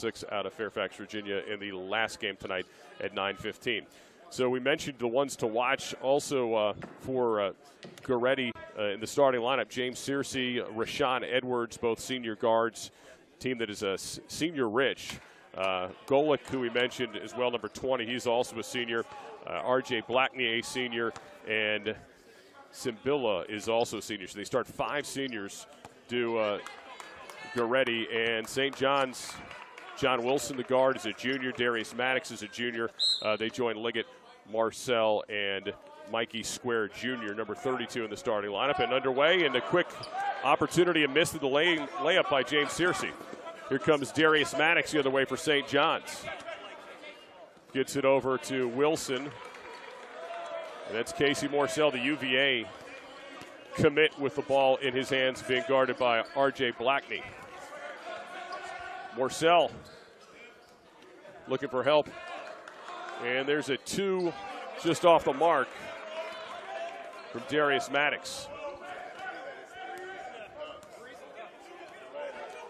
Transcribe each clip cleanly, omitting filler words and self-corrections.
6 out of Fairfax, Virginia in the last game tonight at 9:15. So we mentioned the ones to watch also for Goretti in the starting lineup. James Searcy, Rashawn Edwards, both senior guards, team that is senior rich. Golick, who we mentioned as well, number 20, he's also a senior. R.J. Blackney, a senior, and Simbilla is also a senior. So they start 5 seniors, do Goretti, and St. John's. John Wilson, the guard, is a junior. Darius Maddox is a junior. They join Liggett, Marcel, and Mikey Square Jr., number 32 in the starting lineup. And underway, and a quick opportunity and missed the layup by James Searcy. Here comes Darius Maddox the other way for St. John's. Gets it over to Wilson. And that's Casey Marcel, the UVA commit, with the ball in his hands, being guarded by R.J. Blackney. Marcel looking for help. And there's a 2 just off the mark from Darius Maddox.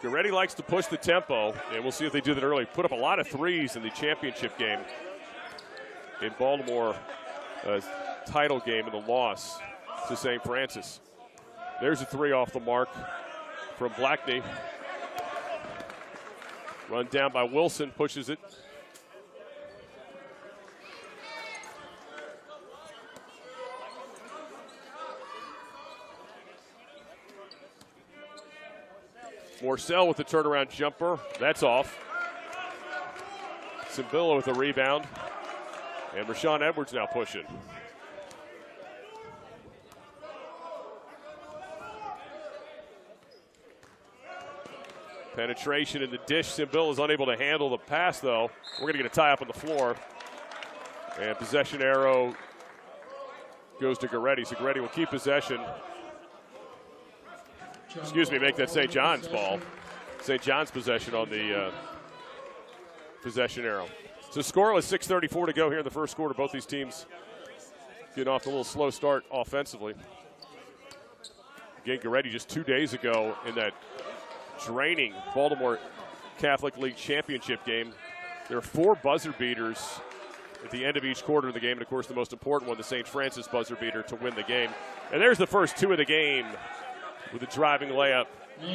Goretti likes to push the tempo, and we'll see if they do that early. Put up a lot of threes in the championship game in Baltimore, title game, in the loss to St. Francis. There's a 3 off the mark from Blackney. Run down by Wilson, pushes it. Marcel with the turnaround jumper. That's off. Simbilla with the rebound. And Rashawn Edwards now pushing. Penetration in the dish. Simbilla is unable to handle the pass, though. We're going to get a tie up on the floor. And possession arrow goes to Goretti. So Goretti will keep possession. Excuse me, make that St. John's ball. St. John's possession on the possession arrow. So scoreless, 6:34 to go here in the first quarter. Both these teams getting off to a little slow start offensively. Again, Goretti just 2 days ago in that draining Baltimore Catholic League championship game. There are 4 buzzer beaters at the end of each quarter of the game, and of course the most important one, the St. Francis buzzer beater to win the game. And there's the first 2 of the game with a driving layup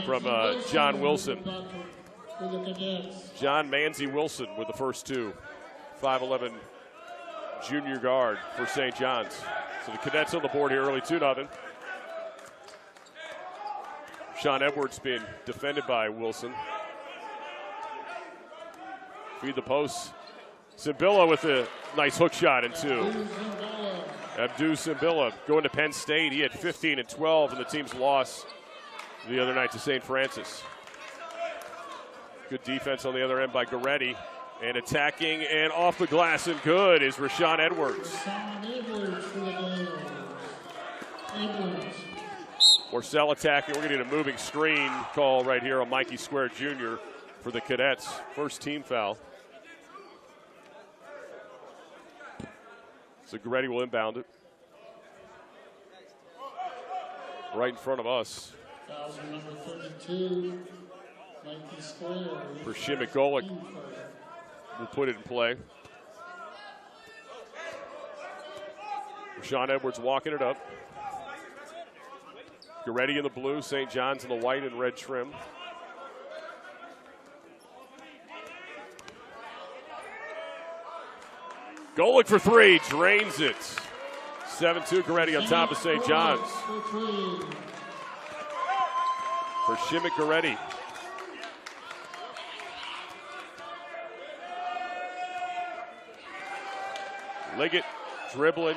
from John Wilson. John Manzi Wilson with the first 2. 5'11" junior guard for St. John's. So the Cadets on the board here early, 2-0. Sean Edwards being defended by Wilson. Feed the post. Simbilla with a nice hook shot and 2. Abdou Simbilla going to Penn State. He had 15 and 12 in the team's loss the other night to St. Francis. Good defense on the other end by Goretti. And attacking and off the glass and good is Rashawn Edwards. Marcel attacking. We're going to get a moving screen call right here on Mikey Square Jr. for the Cadets. First team foul. So Goretti will inbound it. Right in front of us. Number 32, Mikey Square. For Shimmick Golick. We'll put it in play. Rashawn Edwards walking it up. Goretti in the blue, St. John's in the white and red trim. Golick for 3, drains it. 7-2 Goretti on top of St. John's. For Shimmick Goretti. Liggett dribbling,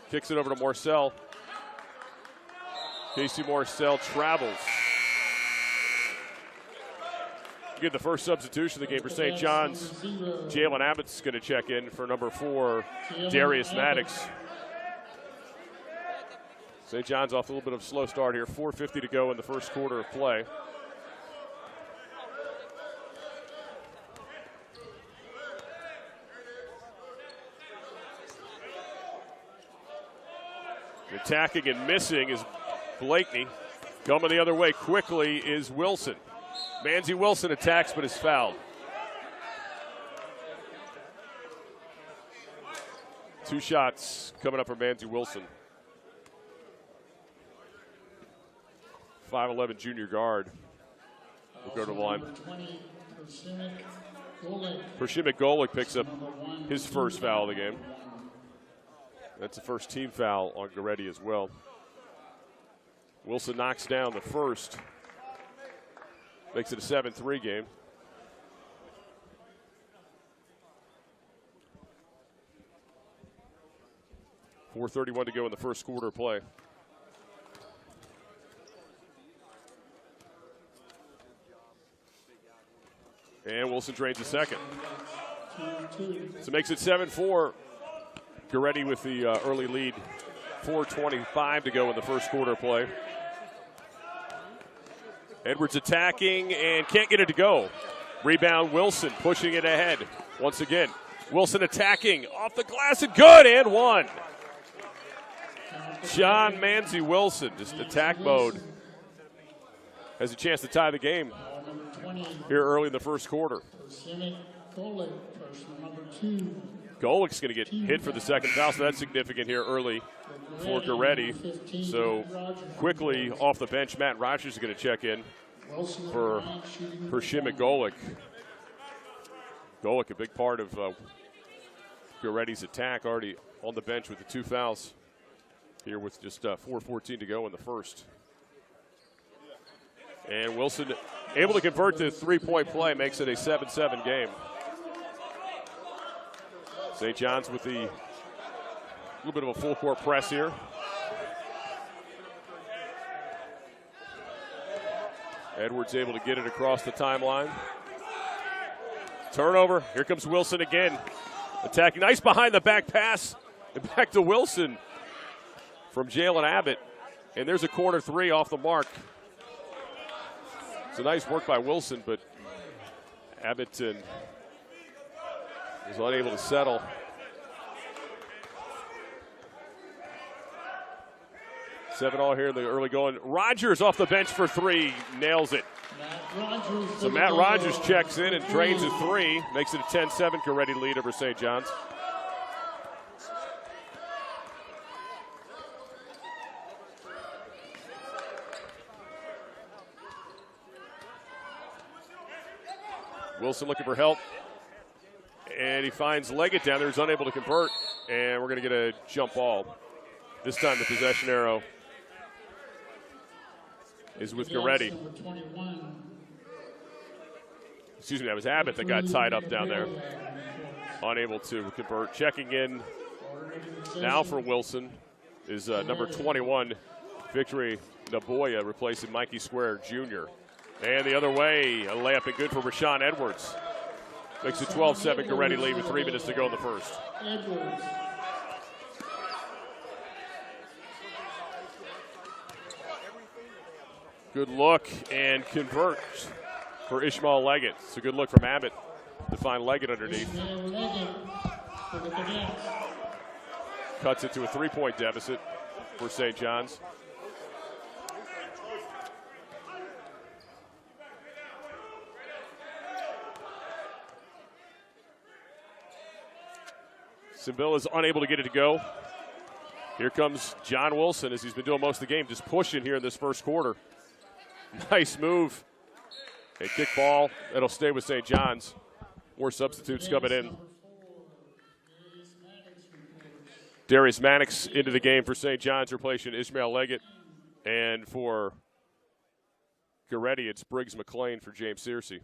kicks it over to Marcel. Casey Marcel travels. Get the first substitution of the game for St. John's. Jalen Abbott's going to check in for number 4, Darius Maddox. St. John's off a little bit of a slow start here. 4:50 to go in the first quarter of play. Attacking and missing is Blakeney. Coming the other way quickly is Wilson. Manzi Wilson attacks but is fouled. 2 shots coming up from Manzi Wilson. 5'11" junior guard. We'll go to the line. Pershimik Golic picks up his first foul of the game. That's the first team foul on Goretti as well. Wilson knocks down the first. Makes it a 7-3 game. .431 to go in the first quarter of play. And Wilson drains the second. So it makes it 7-4. Goretti with the early lead. 4:25 to go in the first quarter of play. Edwards attacking and can't get it to go. Rebound Wilson pushing it ahead. Once again, Wilson attacking off the glass and good and one. John Manzi Wilson, just attack mode. Has a chance to tie the game here early in the first quarter. Golic's going to get hit for the second foul, so that's significant here early for Goretti. So quickly off the bench, Matt Rogers is going to check in for Pershimik Golic. Golic, a big part of Goretti's attack, already on the bench with the 2 fouls here with just 4:14 to go in the first. And Wilson able to convert the 3-point play, makes it a 7-7 game. St. John's with the little bit of a full court press here. Edwards able to get it across the timeline. Turnover. Here comes Wilson again. Attacking. Nice behind the back pass. And back to Wilson from Jalen Abbott. And there's a corner 3 off the mark. It's a nice work by Wilson, but Abbott was unable to settle. Seven all here in the early going. Rogers off the bench for 3, nails it. So Matt Rogers checks in and drains a 3, makes it a 10-7 Goretti lead over St. John's. Wilson looking for help, and he finds Leggett down there. He's unable to convert, and we're going to get a jump ball. This time the possession arrow is with Goretti. Excuse me, that was Abbott that got tied up down there. Unable to convert. Checking in now for Wilson is number 21, Victory Naboya, replacing Mikey Square Jr. And the other way, a layup and good for Rashawn Edwards. Makes it 12-7 Goretti lead with 3 minutes to go in the first. Good look and converts for Ishmael Leggett. It's a good look from Abbott to find Leggett underneath. Cuts it to a 3-point deficit for St. John's. Seville is unable to get it to go. Here comes John Wilson, as he's been doing most of the game, just pushing here in this first quarter. Nice move. A kick ball. That'll stay with St. John's. More substitutes coming in. Darius Maddox into the game for St. John's, replacing Ishmael Leggett. And for Goretti, it's Briggs McLean for James Searcy.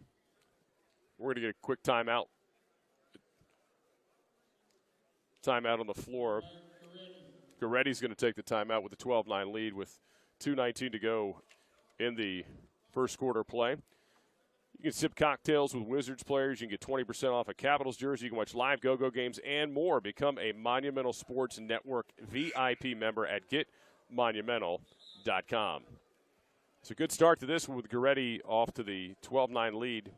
We're going to get a quick timeout. Timeout on the floor. Goretti's going to take the timeout with a 12-9 lead with 2:19 to go in the first quarter play. You can sip cocktails with Wizards players. You can get 20% off a Capitals jersey. You can watch live go-go games and more. Become a Monumental Sports Network VIP member at getmonumental.com. It's a good start to this one with Goretti off to the 12-9 lead.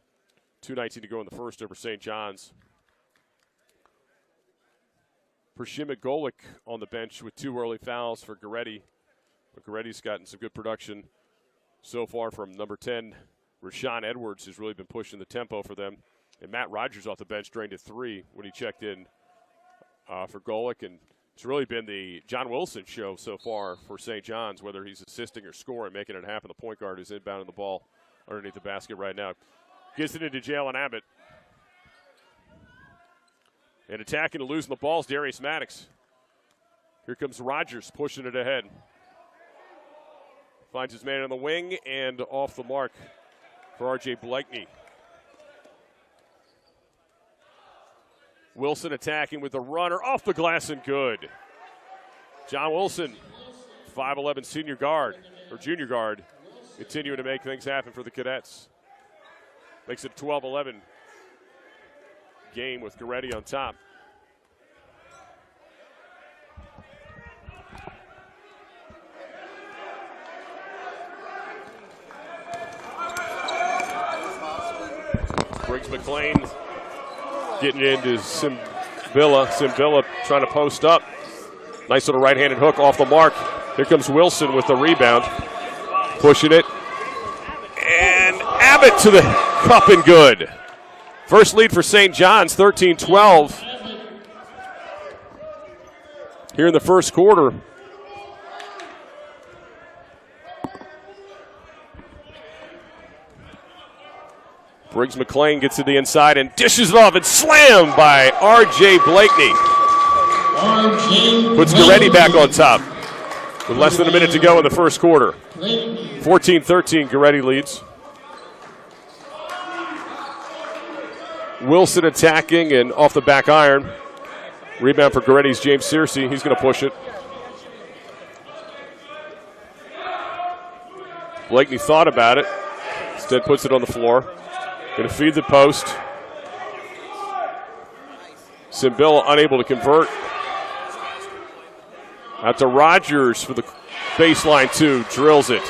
2:19 to go in the first over St. John's. Pershimik Golic on the bench with 2 early fouls for Goretti. But Goretti's gotten some good production so far from number 10, Rashawn Edwards, who's really been pushing the tempo for them. And Matt Rogers off the bench drained a 3 when he checked in for Golick, and it's really been the John Wilson show so far for St. John's, whether he's assisting or scoring, making it happen. The point guard is inbounding the ball underneath the basket right now. Gets it into Jalen Abbott. And attacking and losing the ball is Darius Maddox. Here comes Rogers pushing it ahead. Finds his man on the wing and off the mark for R.J. Blakeney. Wilson attacking with the runner off the glass and good. John Wilson, 5'11" senior guard, or junior guard, continuing to make things happen for the Cadets. Makes it a 12-11 game with Goretti on top. Briggs McLean getting into Simbilla. Simbilla trying to post up. Nice little right-handed hook off the mark. Here comes Wilson with the rebound. Pushing it. And Abbott to the cup and good. First lead for St. John's, 13-12. Here in the first quarter. Briggs McLean gets to the inside and dishes it off and slammed by R.J. Blakeney. Puts Goretti back on top with less than a minute to go in the first quarter. 14-13, Goretti leads. Wilson attacking and off the back iron. Rebound for Goretti's James Searcy. He's going to push it. Blakeney thought about it. Instead puts it on the floor. Going to feed the post. Simbilla unable to convert. Out to Rogers for the baseline two. Drills it.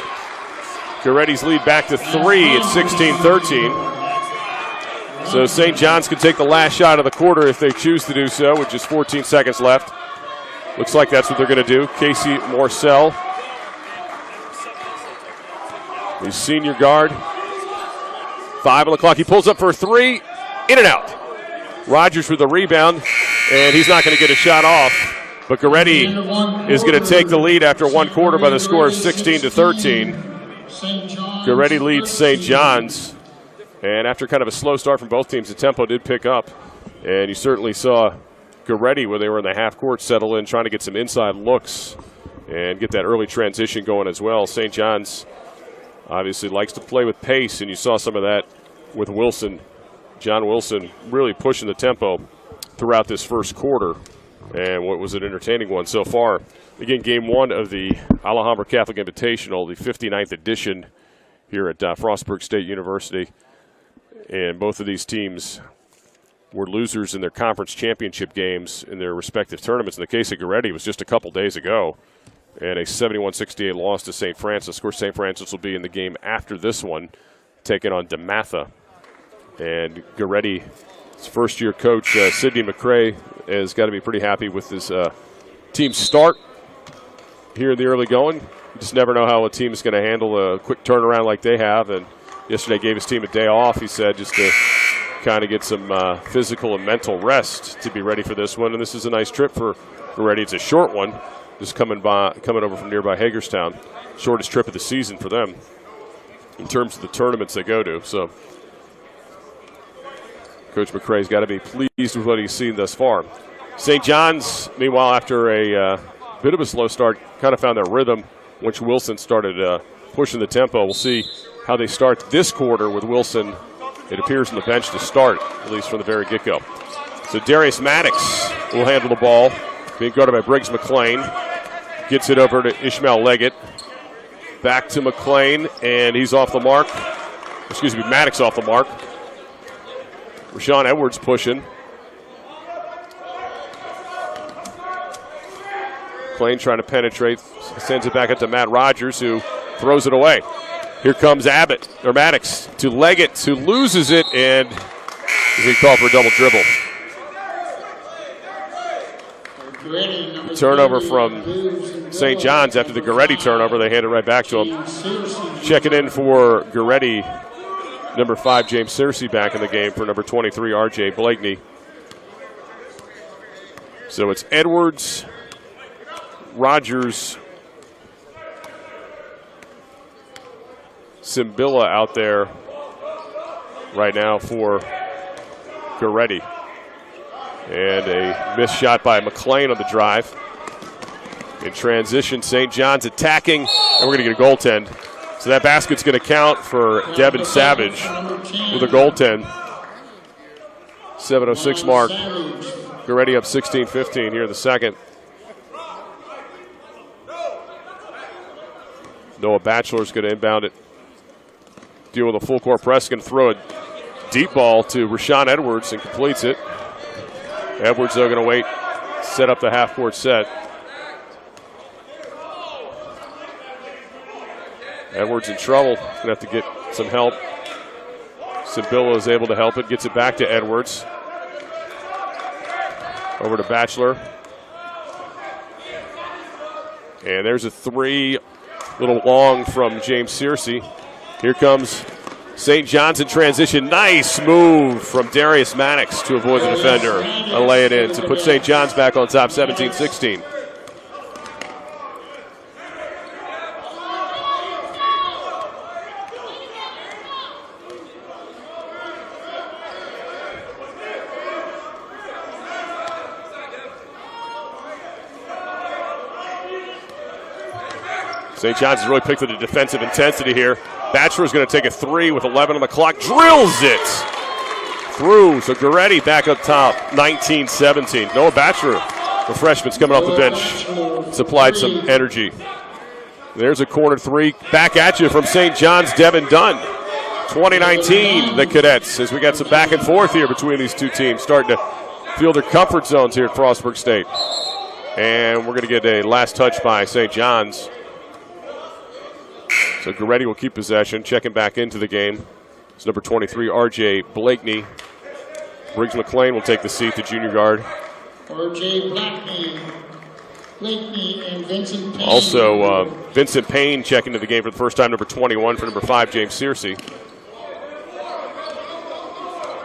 Goretti's lead back to 3 at 16-13. So St. John's can take the last shot of the quarter if they choose to do so with just 14 seconds left. Looks like that's what they're going to do. Casey Morcell, the senior guard. 5 on the clock. He pulls up for a 3. In and out. Rogers with the rebound, and he's not going to get a shot off. But Goretti is going to take the lead after one quarter by the score of 16-13. Goretti leads St. John's. And after kind of a slow start from both teams, the tempo did pick up. And you certainly saw Goretti, when they were in the half court, settle in, trying to get some inside looks and get that early transition going as well. St. John's obviously likes to play with pace, and you saw some of that with Wilson. John Wilson really pushing the tempo throughout this first quarter, and what was an entertaining one so far. Again, game one of the Alhambra Catholic Invitational, the 59th edition here at Frostburg State University. And both of these teams were losers in their conference championship games in their respective tournaments. In the case of Goretti, it was just a couple days ago, and a 71-68 loss to St. Francis. Of course, St. Francis will be in the game after this one, taking on DeMatha. And Goretti's first-year coach, Sidney McCray, has got to be pretty happy with this team's start here in the early going. You just never know how a team is going to handle a quick turnaround like they have. And yesterday gave his team a day off, he said, just to kind of get some physical and mental rest to be ready for this one. And this is a nice trip for Goretti. It's a short one, just coming over from nearby Hagerstown. Shortest trip of the season for them in terms of the tournaments they go to. So Coach McCray's got to be pleased with what he's seen thus far. St. John's, meanwhile, after a bit of a slow start, kind of found their rhythm once Wilson started pushing the tempo. We'll see how they start this quarter with Wilson, it appears, on the bench to start, at least from the very get-go. So Darius Maddox will handle the ball, being guarded by Briggs McLean. Gets it over to Ishmael Leggett. Back to McLean, and he's off the mark. Excuse me, Maddox off the mark. Rashawn Edwards pushing. McLean trying to penetrate, sends it back up to Matt Rogers, who throws it away. Here comes Maddox to Leggett, who loses it, and he called for a double dribble. Turnover from St. John's after the Goretti turnover. They hand it right back to him. Checking in for Goretti, number 5, James Searcy, back in the game for number 23, R.J. Blakeney. So it's Edwards, Rogers, Simbilla out there right now for Goretti. And a missed shot by McLean on the drive. In transition, St. John's attacking, and we're going to get a goaltend. So that basket's going to count for Devin Savage with a goaltend. 7:06 mark. Goretti up 16-15 here in the second. Noah Batchelor's going to inbound it. Deal with a full court press, going to throw a deep ball to Rashawn Edwards and completes it. Edwards, though, going to wait, set up the half-court set. Edwards in trouble, going to have to get some help. Simbilla is able to help it, gets it back to Edwards. Over to Batchelor. And there's a three, little long from James Searcy. Here comes St. John's in transition. Nice move from Darius Maddox to avoid the defender and lay it in to put St. John's back on top, 17-16. St. John's has really picked up the defensive intensity here. Batchelor's going to take a three with 11 on the clock. Drills it through. So Goretti back up top, 19-17. Noah Batchelor, the freshman's coming off the bench, supplied some energy. There's a corner three. Back at you from St. John's, Devin Dunn. 2019, the Cadets, as we got some back and forth here between these two teams, starting to feel their comfort zones here at Frostburg State. And we're going to get a last touch by St. John's. So Goretti will keep possession, checking back into the game. It's number 23, R.J. Blakeney. Briggs McLean will take the seat, the junior guard. R.J. Blakeney and Vincent Payne. Also, Vincent Payne checking into the game for the first time, number 21 for number 5, James Searcy.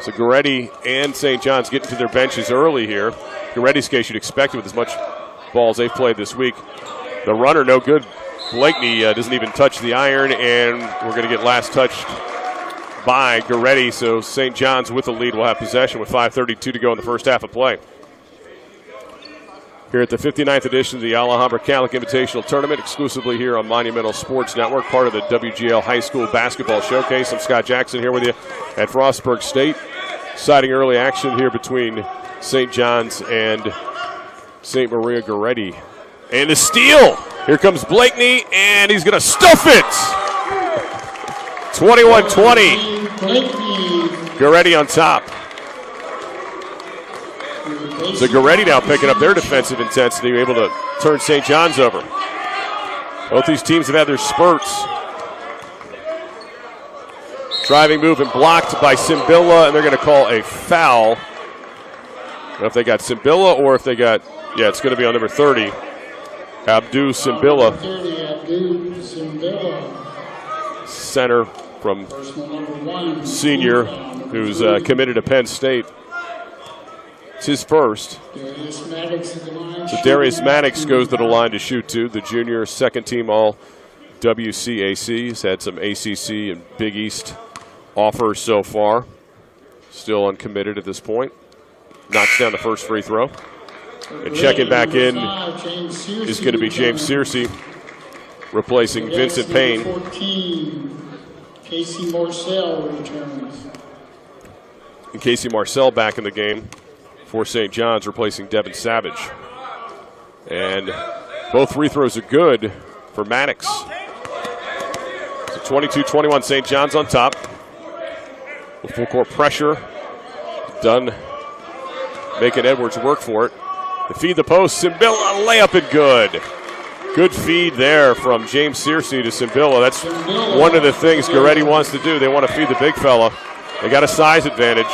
So Goretti and St. John's getting to their benches early here. Goretti's case you'd expect it with as much ball as they've played this week. The runner no good. Blakeney doesn't even touch the iron, and we're going to get last touched by Goretti. So St. John's with the lead will have possession with 5:32 to go in the first half of play. Here at the 59th edition of the Alhambra Catholic Invitational Tournament, exclusively here on Monumental Sports Network, part of the WGL High School Basketball Showcase. I'm Scott Jackson here with you at Frostburg State. Exciting early action here between St. John's and St. Maria Goretti. And the steal! Here comes Blakeney, and he's going to stuff it! 21-20. Goretti on top. So Goretti now picking up their defensive intensity, able to turn St. John's over. Both these teams have had their spurts. Driving move and blocked by Simbilla, and they're going to call a foul. I don't know if they got Simbilla or if they got, yeah, it's going to be on number 30. Abdu Simbilla, center from senior, who's committed to Penn State. It's his first. So Darius Maddox goes to the line to shoot two. The junior, second team all WCAC. He's had some ACC and Big East offers so far. Still uncommitted at this point. Knocks down the first free throw. And checking back in is going to be James Searcy, replacing Vincent Payne. Casey Marcel returns. And Casey Marcel back in the game for St. John's, replacing Devin Savage. And both free throws are good for Maddox. So 22-21, St. John's on top. With full court pressure. Dunn making Edwards work for it. To feed the post, Simbilla, layup and good. Good feed there from James Searcy to Simbilla. That's one of the things Goretti wants to do. They want to feed the big fella. They got a size advantage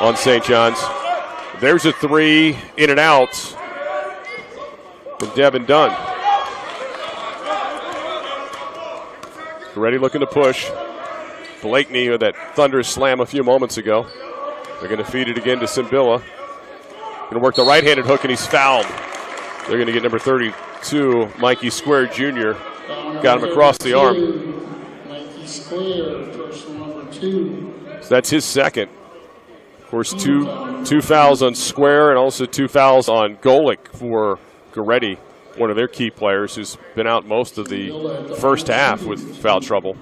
on St. John's. There's a three, in and out from Devin Dunn. Goretti looking to push. Blakeney with that thunderous slam a few moments ago. They're going to feed it again to Simbilla. Going to work the right-handed hook, and he's fouled. They're going to get number 32, Mikey Square Jr. Got him across the arm. Mikey Square, personal number 2. So that's his second. Of course, two fouls on Square and also 2 fouls on Golick for Goretti, one of their key players who's been out most of the first half with foul trouble.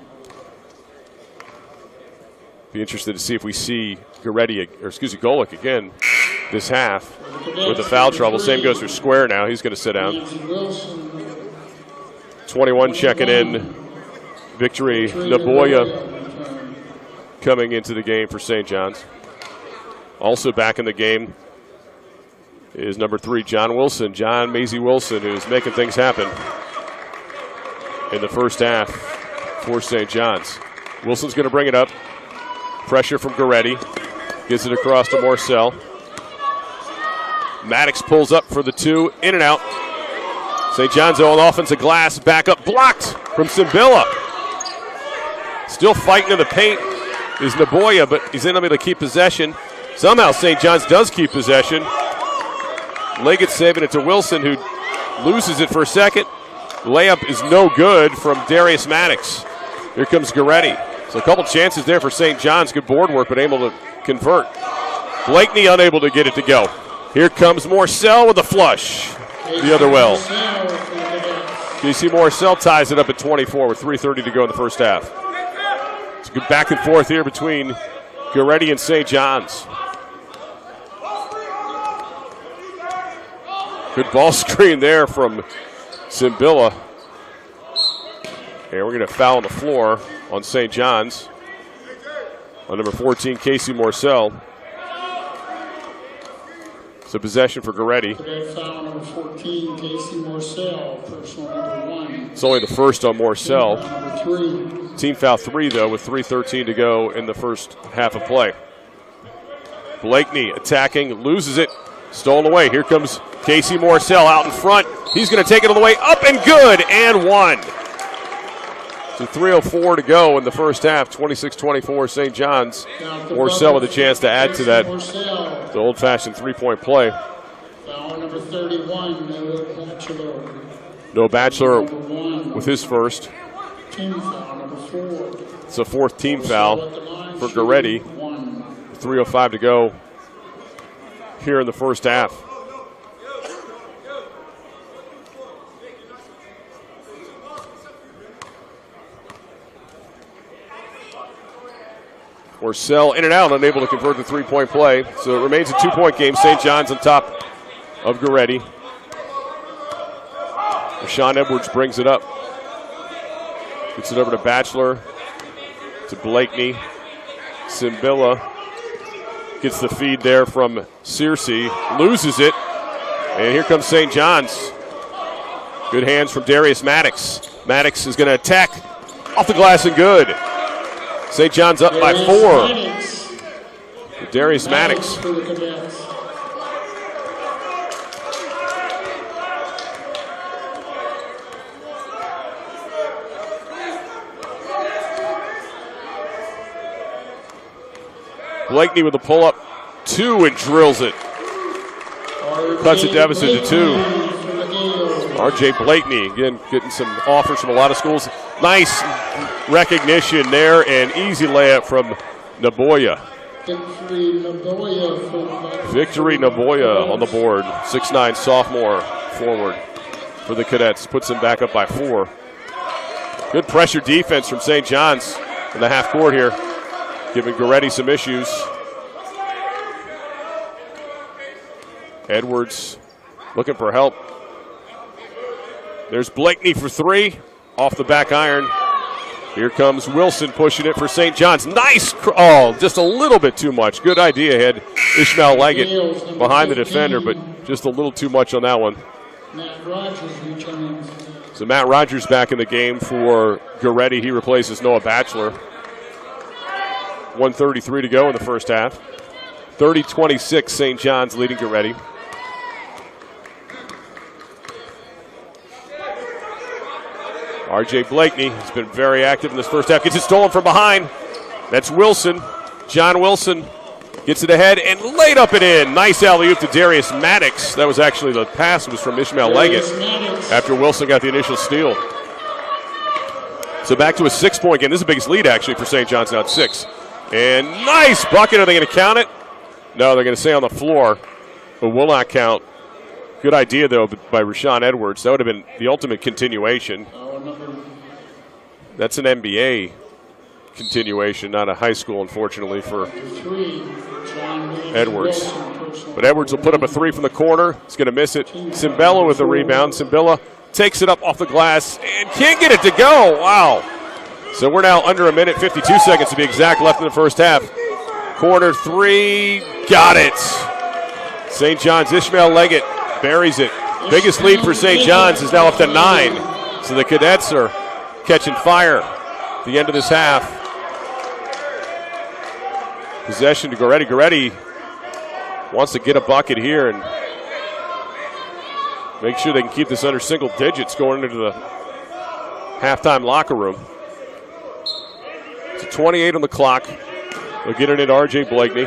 Be interested to see if we see Golick again this half with the foul trouble. Same goes for Square now. He's going to sit down. 21 checking in. Victory Naboya coming into the game for St. John's. Also back in the game is number 3, John Maisie Wilson, who's making things happen in the first half for St. John's. Wilson's going to bring it up. Pressure from Goretti. Gives it across to Morcell. Maddox pulls up for the 2. In and out. St. John's on offensive glass. Back up. Blocked from Simbilla. Still fighting in the paint is Naboya, but he's unable to keep possession. Somehow St. John's does keep possession. Leggett saving it to Wilson, who loses it for a second. Layup is no good from Darius Maddox. Here comes Goretti. So a couple chances there for St. John's. Good board work, but able to convert. Blakeney unable to get it to go. Here comes Morcell with a flush the other well. JC Morcell ties it up at 24 with 3:30 to go in the first half. It's a good back and forth here between Goretti and St. John's. Good ball screen there from Simbilla. And we're going to foul on the floor on St. John's on number 14, Casey Morcell. It's a possession for Goretti. Foul number 14, Casey Morcell, personal number 1. It's only the first on Morcell. Number 3. Team foul 3, though, with 3:13 to go in the first half of play. Blakeney attacking, loses it, stolen away. Here comes Casey Morcell out in front. He's going to take it all the way up and good, and 1. So 3:04 to go in the first half, 26-24 St. John's. Morcell with a chance to add to that. The old-fashioned three-point play. Foul number 31, Noah Batchelor. Noah Batchelor with his first. Team foul number 4. It's a 4th team foul for Goretti. 3:05 to go here in the first half. Morcell in and out, unable to convert the three-point play. So it remains a 2-point game. St. John's on top of Goretti. Rashawn Edwards brings it up. Gets it over to Batchelor, to Blakeney. Simbilla gets the feed there from Searcy, loses it, and here comes St. John's. Good hands from Darius Maddox. Maddox is going to attack off the glass and good. St. John's up by 4. Darius Maddox. Blakeney with a pull-up, 2, and drills it. Cuts the deficit to 2. R.J. Blakeney, again, getting some offers from a lot of schools. Nice recognition there, and easy layup from Naboya. Victory Naboya on the board. 6'9" sophomore forward for the Cadets. Puts them back up by 4. Good pressure defense from St. John's in the half court here, giving Goretti some issues. Edwards looking for help. There's Blakeney for 3, off the back iron. Here comes Wilson pushing it for St. John's. Nice, just a little bit too much. Good idea, had Ishmael Leggett behind the defender, but just a little too much on that one. So Matt Rogers back in the game for Goretti. He replaces Noah Batchelor. 1:33 to go in the first half. 30-26, St. John's leading Goretti. R.J. Blakeney has been very active in this first half. Gets it stolen from behind. That's Wilson. John Wilson Gets it ahead and laid up and in. Nice alley-oop to Darius Maddox. That was actually the pass was from Ishmael Leggett after Wilson got the initial steal. So back to a 6-point game. This is the biggest lead, actually, for St. John's now at 6. And nice bucket. Are they going to count it? No, they're going to stay on the floor, but will not count. Good idea, though, by Rashawn Edwards. That would have been the ultimate continuation. That's an NBA continuation, not a high school, unfortunately, for Edwards. But Edwards will put up a 3 from the corner. He's going to miss it. Cimbella with the rebound. Cimbella takes it up off the glass and can't get it to go. Wow. So we're now under a minute, 52 seconds to be exact, left in the first half. Corner 3, got it. St. John's, Ishmael Leggett buries it. Biggest lead for St. John's is now up to 9. So the Cadets are catching fire at the end of this half. Possession to Goretti. Goretti wants to get a bucket here and make sure they can keep this under single digits going into the halftime locker room. It's 28 on the clock. They'll get it into R.J. Blakeney.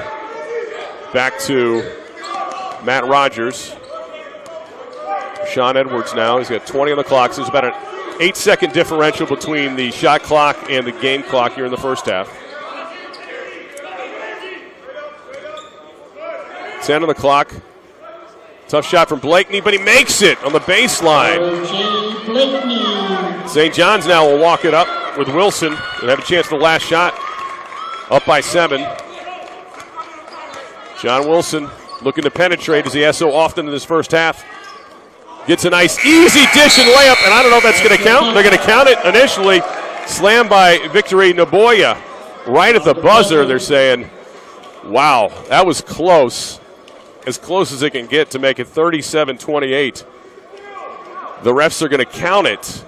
Back to Matt Rogers. Sean Edwards now. He's got 20 on the clock. So there's about an 8-second differential between the shot clock and the game clock here in the first half. 10 on the clock. Tough shot from Blakeney, but he makes it on the baseline. St. John's now will walk it up with Wilson and have a chance for the last shot. Up by 7. John Wilson looking to penetrate as he has so often in this first half. Gets a nice easy dish and layup, and I don't know if that's going to count. They're going to count it initially. Slammed by Victory Naboya. Right at the buzzer, they're saying, wow, that was close. As close as it can get to make it 37-28. The refs are going to count it.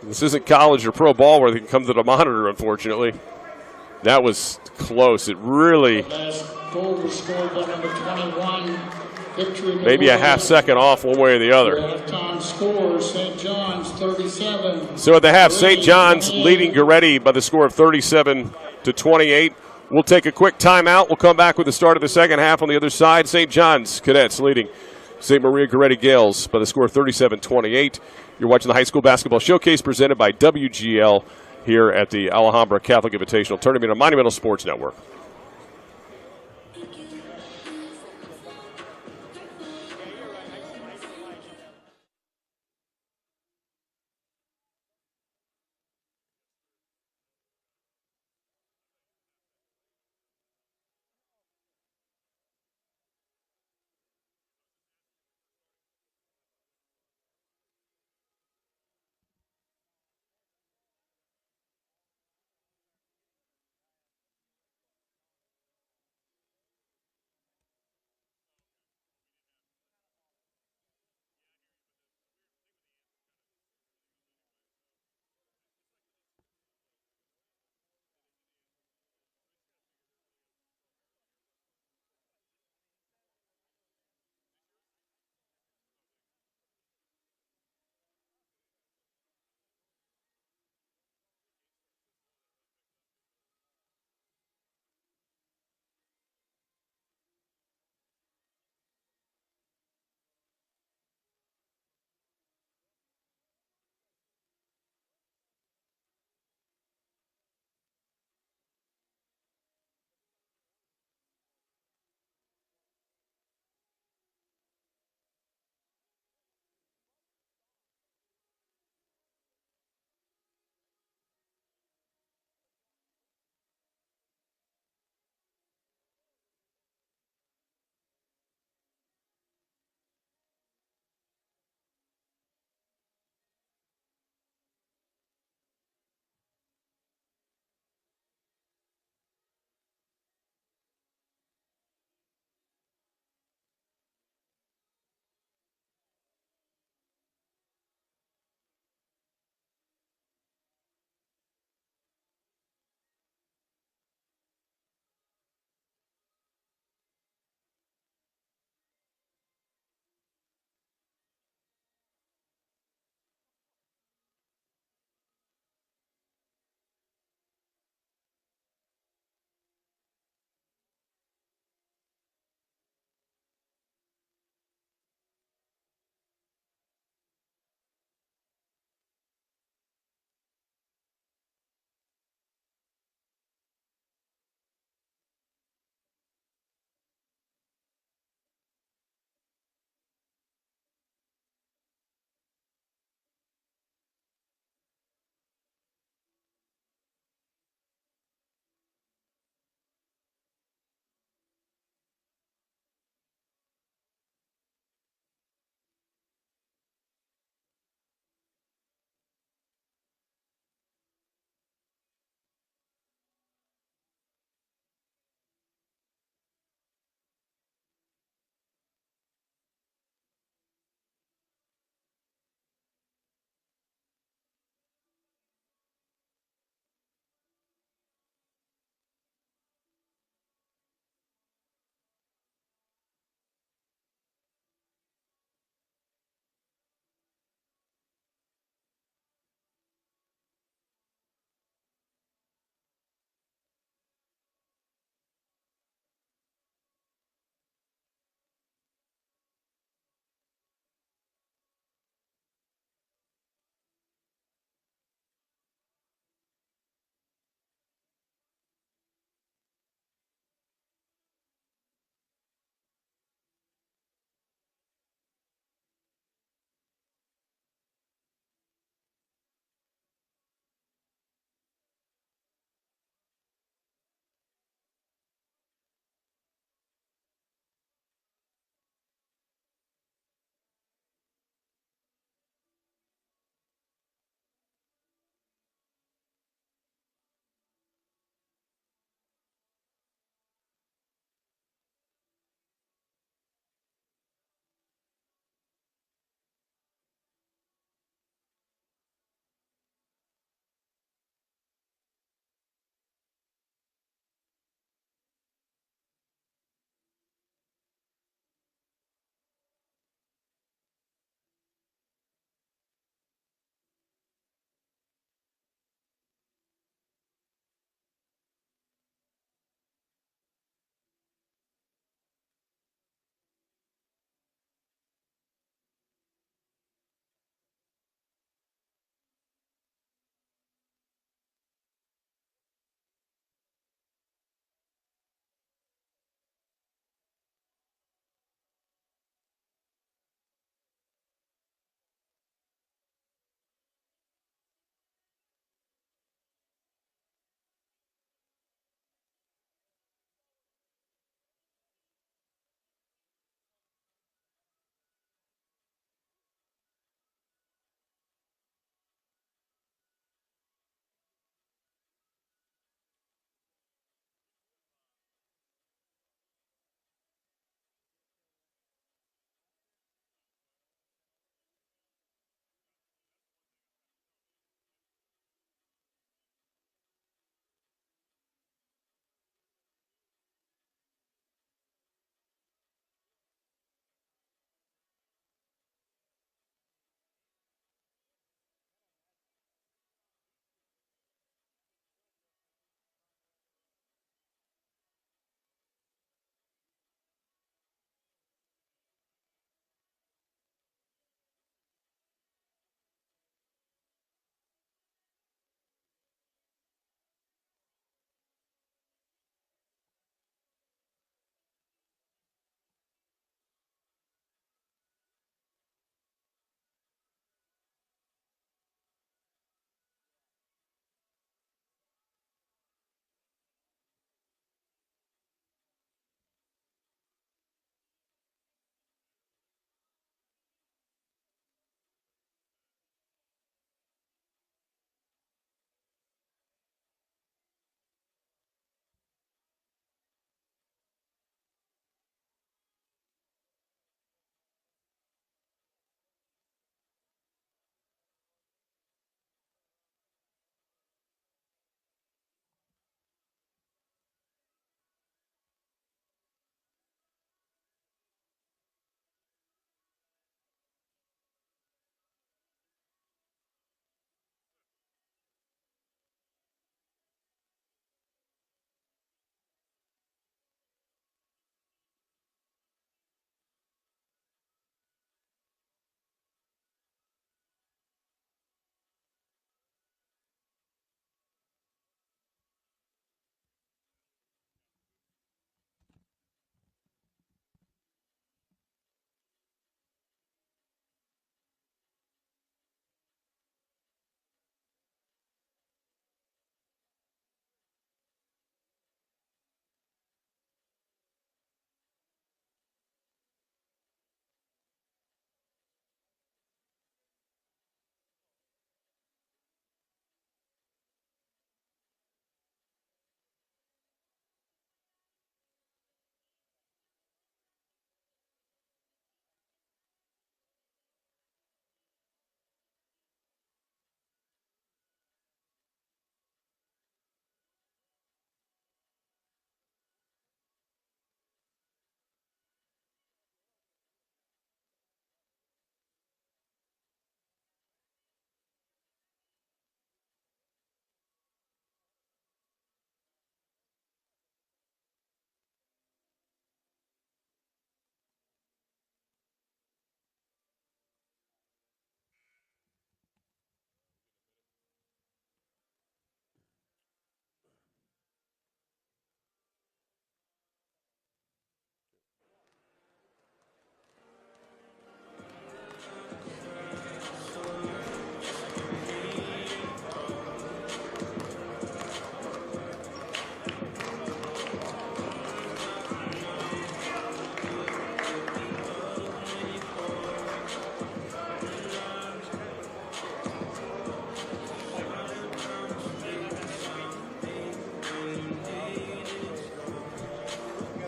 This isn't college or pro ball where they can come to the monitor, unfortunately. That was close. It really, maybe a half second off one way or the other. Halftime score, St. John's 37. So at the half, St. John's leading Goretti by the score of 37-28. We'll take a quick timeout. We'll come back with the start of the second half on the other side. St. John's Cadets leading St. Maria Goretti Gales by the score of 37-28. You're watching the High School Basketball Showcase presented by WGL here at the Alhambra Catholic Invitational Tournament on Monumental Sports Network.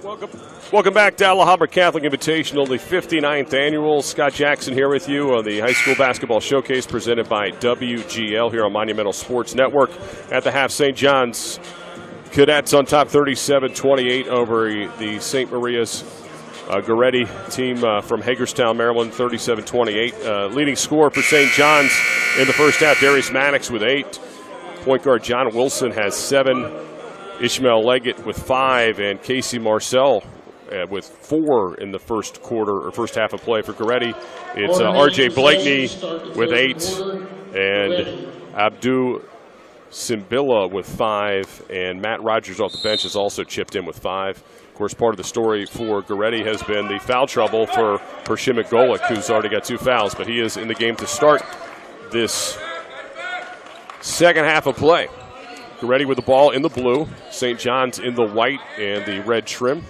Welcome back to Alhambra Catholic Invitational, the 59th annual. Scott Jackson here with you on the High School Basketball Showcase presented by WGL here on Monumental Sports Network. At the half, St. John's Cadets on top 37-28 over the St. Maria's Goretti team from Hagerstown, Maryland, 37-28. Leading scorer for St. John's in the first half, Darius Maddox with 8. Point guard John Wilson has 7. Ishmael Leggett with 5, and Casey Marcel with 4 in the first quarter or first half of play for Goretti. It's R.J. Blakeney with 8, and Abdu Simbila with 5, and Matt Rogers off the bench has also chipped in with 5. Of course, part of the story for Goretti has been the foul trouble for Shimmick Golick, who's already got 2 fouls, but he is in the game to start this second half of play. Goretti with the ball in the blue, St. John's in the white and the red trim.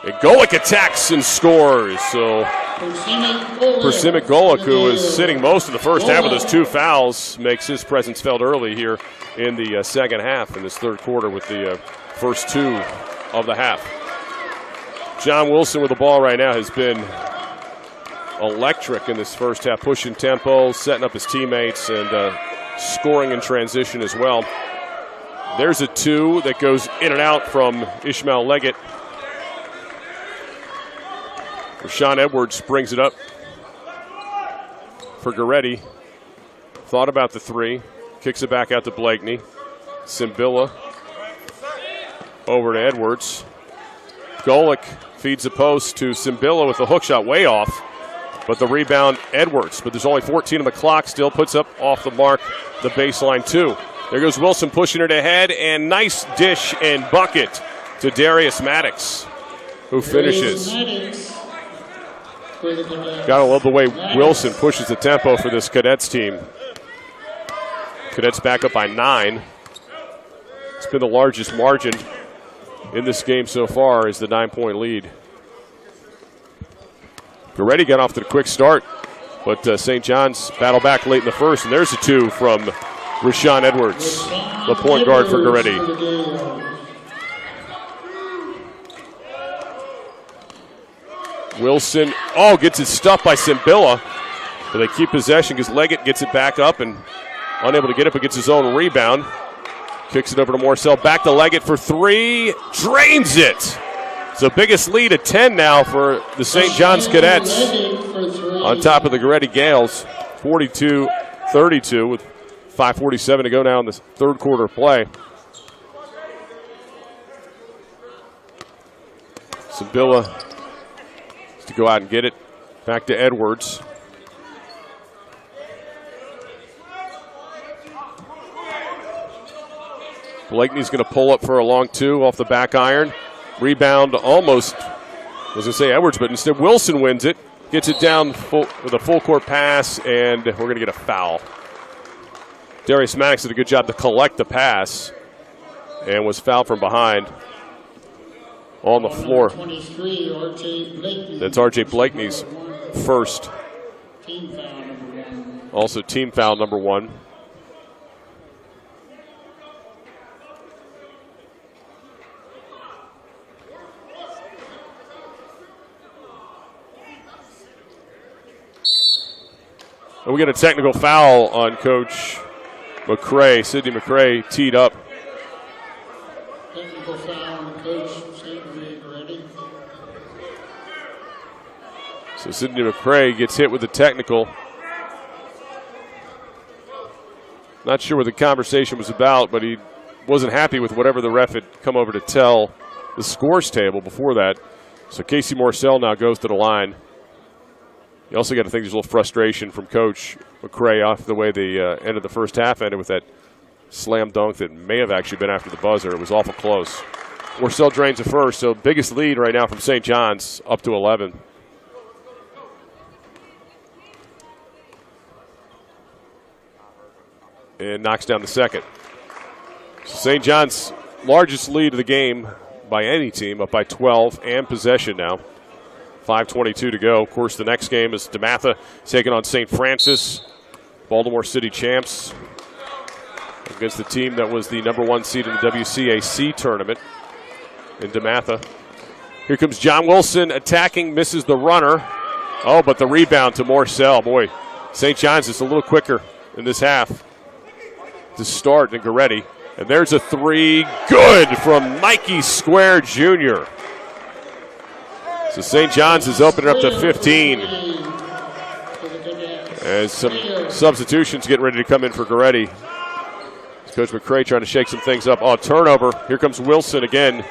And Golick attacks and scores. So Persimmon Golick, who was sitting most of the first half with his 2 fouls, makes his presence felt early here in the second half in this third quarter with the first 2 of the half. John Wilson with the ball right now has been electric in this first half, pushing tempo, setting up his teammates, and scoring in transition as well. There's a 2 that goes in and out from Ishmael Leggett. Rashawn Edwards brings it up for Goretti. Thought about the 3, kicks it back out to Blakeney. Simbila over to Edwards. Golick feeds the post to Simbila with the hook shot way off. But the rebound, Edwards. But there's only 14 on the clock. Still puts up off the mark the baseline 2. There goes Wilson pushing it ahead. And nice dish and bucket to Darius Maddox, who finishes. Gotta love the way Wilson pushes the tempo for this Cadets team. Cadets back up by 9. It's been the largest margin in this game so far, is the 9-point lead. Goretti got off to the quick start, but St. John's battle back late in the first, and there's a 2 from Rashawn Edwards, the point guard for Goretti. Wilson, gets it stuffed by Simbila, but they keep possession because Leggett gets it back up and unable to get it, but gets his own rebound. Kicks it over to Marcel, back to Leggett for 3, drains it. So biggest lead at 10 now for the St. John's Cadets on top of the Goretti Gales, 42-32 with 5:47 to go now in the third quarter of play. Simbila to go out and get it. Back to Edwards. Blakeney's going to pull up for a long 2 off the back iron. Rebound almost, I was going to say Edwards, but instead Wilson wins it. Gets it down with a full court pass, and we're going to get a foul. Darius Maddox did a good job to collect the pass and was fouled from behind on the floor. That's R.J. Blakeney's first. Also team foul number 1. And we get a technical foul on Coach McCray. Sidney McCray teed up. Technical foul on Coach St. Maria Goretti. So Sidney McCray gets hit with the technical. Not sure what the conversation was about, but he wasn't happy with whatever the ref had come over to tell the scores table before that. So Casey Marcel now goes to the line. You also got to think there's a little frustration from Coach McCray off the way the end of the first half ended with that slam dunk that may have actually been after the buzzer. It was awful close. Marcel drains it first, so biggest lead right now from St. John's, up to 11. And knocks down the second. So St. John's largest lead of the game by any team, up by 12 and possession now. 5:22 to go. Of course, the next game is DeMatha taking on St. Francis, Baltimore City champs. against the team that was the #1 seed in the WCAC tournament in DeMatha. Here comes John Wilson attacking, misses the runner. Oh, but the rebound to Morcell. Boy, St. John's is a little quicker in this half to start than Goretti. And there's a three. Good from Mikey Square Jr. So St. John's is opening up to 15. As some substitutions getting ready to come in for Goretti. Coach McCray trying to shake some things up. Oh, turnover. Here comes Wilson again.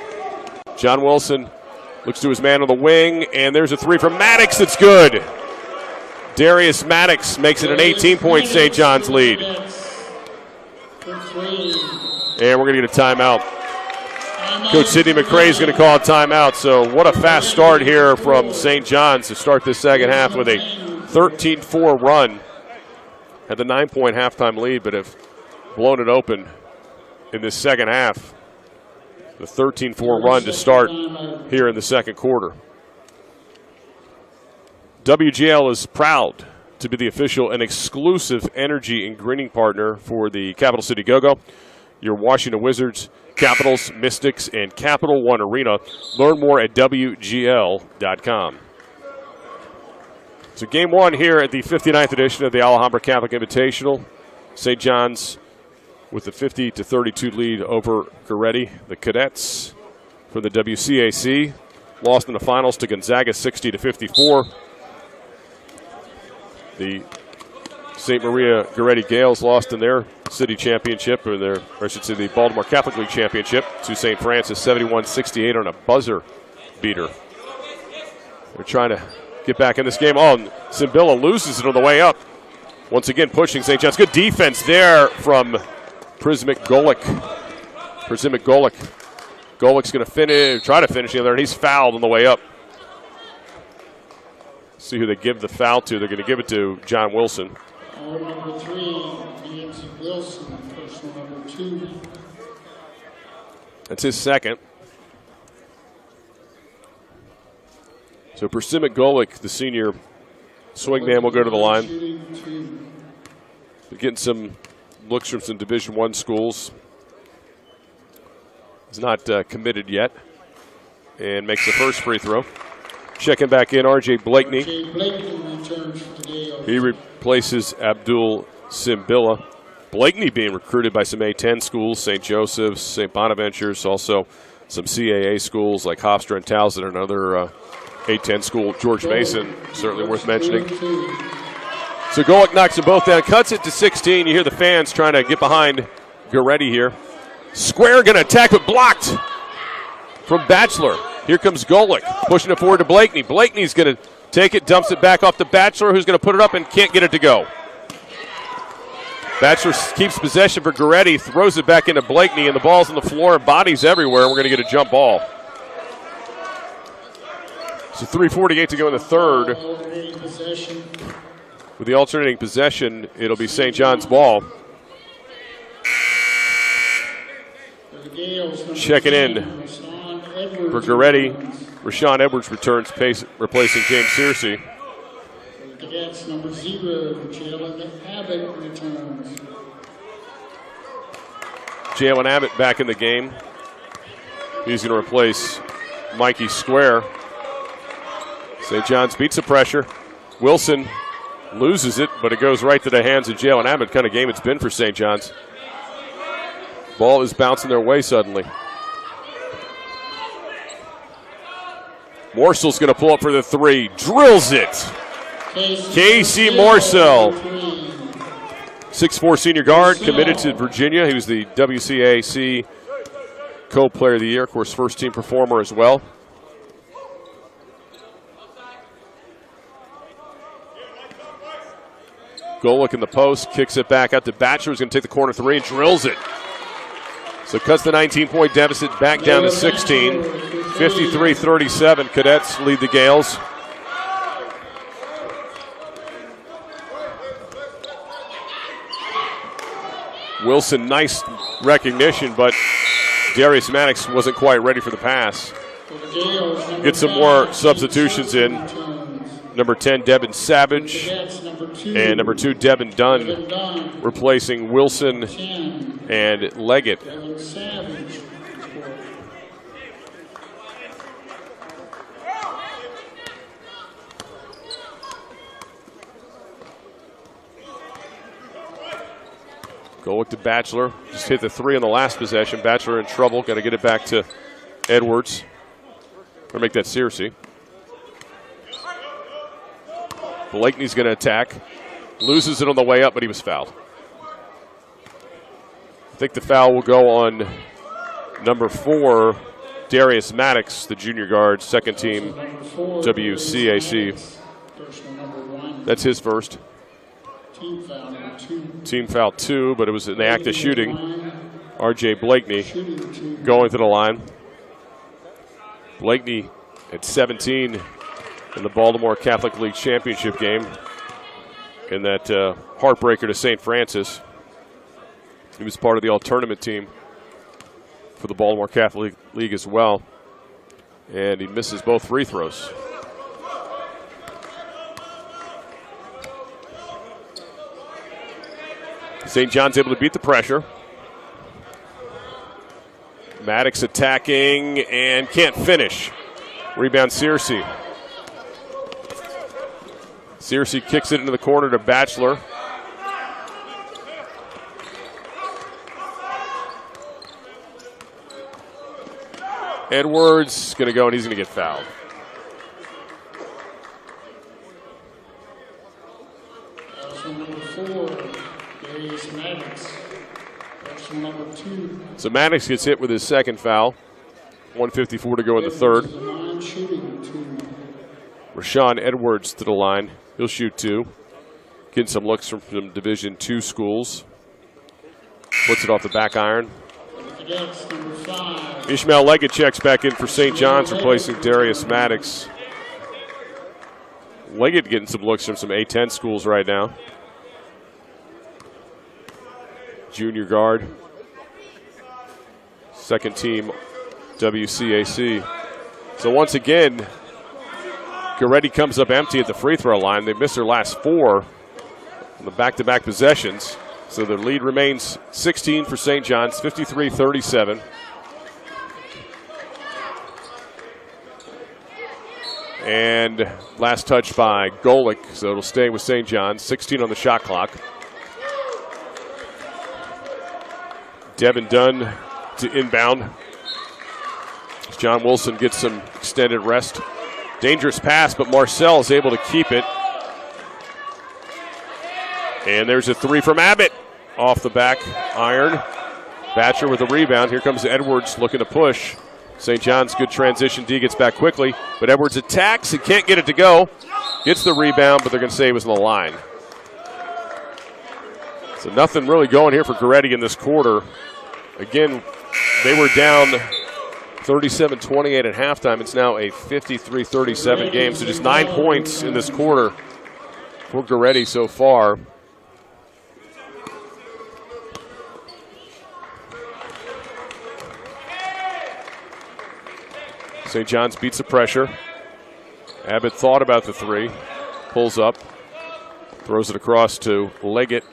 John Wilson looks to his man on the wing, and there's a three from Maddox that's good. Darius Maddox makes it an 18-point St. John's lead. And we're going to get a timeout. Coach Sidney McCray is going to call a timeout. So what a fast start here from St. John's to start this second half with a 13-4 run. Had the 9-point halftime lead, but have blown it open in this second half. The 13-4 run to start here in the second quarter. WGL is proud to be the official and exclusive energy and greening partner for the Capital City Go-Go, your Washington Wizards, Capitals, Mystics, and Capital One Arena. Learn more at WGL.com. So game one here at the 59th edition of the Alhambra Catholic Invitational. St. John's with the 50-32 lead over Goretti. The Cadets for the WCAC lost in the finals to Gonzaga 60-54. The St. Maria Goretti Gales lost in their city championship, or I should say the Baltimore Catholic League championship, to St. Francis 71-68 on a buzzer beater. They're trying to get back in this game. Oh, and Simbilla loses it on the way up. Once again pushing St. John's. Good defense there from Prismic Golick. Golick's going to try to finish the other, and he's fouled on the way up. See who they give the foul to. They're going to give it to John Wilson. Number 3, Nancy Wilson, personal number 2. That's his second. So Prismic Golick, the senior swingman, will go to the line. They're getting some looks from some Division I schools. He's not committed yet, and makes the first free throw. Checking back in, R.J. Blakeney. He replaces Abdul Simbilla. Blakeney being recruited by some A-10 schools, St. Joseph's, St. Bonaventure's, also some CAA schools like Hofstra and Towson, another A-10 school. George Mason, certainly worth mentioning. So Golick knocks them both down, cuts it to 16. You hear the fans trying to get behind Goretti here. Square going to attack, but blocked from Batchelor. Here comes Golick, pushing it forward to Blakeney. Blakeney's going to take it, dumps it back off to Batchelor, who's going to put it up and can't get it to go. Batchelor keeps possession for Goretti, throws it back into Blakeney, and the ball's on the floor and bodies everywhere. We're going to get a jump ball. So 3:48 to go in the third. With the alternating possession, it'll be St. John's ball. Checking in for Goretti. Rashawn Edwards returns, replacing James Searcy. Cadets number 0, Jalen Abbott returns. Jalen Abbott back in the game. He's going to replace Mikey Square. St. John's beats the pressure. Wilson loses it, but it goes right to the hands of Jalen Abbott. Kind of game it's been for St. John's. Ball is bouncing their way suddenly. Morsell's going to pull up for the three. Drills it. Casey Morsell. 6'4" senior guard, committed to Virginia. He was the WCAC Co-Player of the Year, of course, first-team performer as well. Golick in the post, kicks it back out to Batchelor, who's going to take the corner three and drills it. So cuts the 19-point deficit back down to 16. 53-37, Cadets lead the Gales. Wilson, nice recognition, but Darius Maddox wasn't quite ready for the pass. Get some more substitutions in. Number 10, Devin Savage, and number 2, Devin Dunn, replacing Wilson and Leggett. Savage. Golick to Batchelor. Just hit the 3 on the last possession. Batchelor in trouble. Got to get it back to Edwards. Or make that Searcy. Blakeney's going to attack. Loses it on the way up, but he was fouled. I think the foul will go on number 4, Darius Maddox, the junior guard, second team WCAC. That's his first. Team foul 2, but it was an act of shooting. R.J. Blakeney going to the line. Blakeney at 17 in the Baltimore Catholic League championship game. In that heartbreaker to St. Francis. He was part of the all-tournament team for the Baltimore Catholic League as well. And he misses both free throws. St. John's able to beat the pressure. Maddox attacking and can't finish. Rebound Searcy. Searcy kicks it into the corner to Batchelor. Edwards going to go, and he's going to get fouled. Number 4, Darius Maddox. Number 2. So Maddox gets hit with his second foul. 1:54 to go in the third. Rashawn Edwards to the line. He'll shoot 2. Getting some looks from some Division II schools. Puts it off the back iron. Ishmael Leggett checks back in for St. John's, replacing Darius Maddox. Leggett getting some looks from some A10 schools right now. Junior guard. Second team WCAC. So once again, Goretti comes up empty at the free throw line. They missed their last 4 on the back-to-back possessions. So the lead remains 16 for St. John's, 53-37. And last touch by Golick, so it'll stay with St. John's. 16 on the shot clock. Devin Dunn to inbound. John Wilson gets some extended rest. Dangerous pass, but Marcel is able to keep it. And there's a 3 from Abbott off the back iron. Batcher with a rebound. Here comes Edwards looking to push. St. John's, good transition. D gets back quickly, but Edwards attacks and can't get it to go. Gets the rebound, but they're going to say it was on the line. So nothing really going here for Goretti in this quarter. Again, they were down 37-28 at halftime. It's now a 53-37 game, so just 9 points in this quarter for Goretti so far. St. John's beats the pressure. Abbott thought about the 3. Pulls up. Throws it across to Leggett.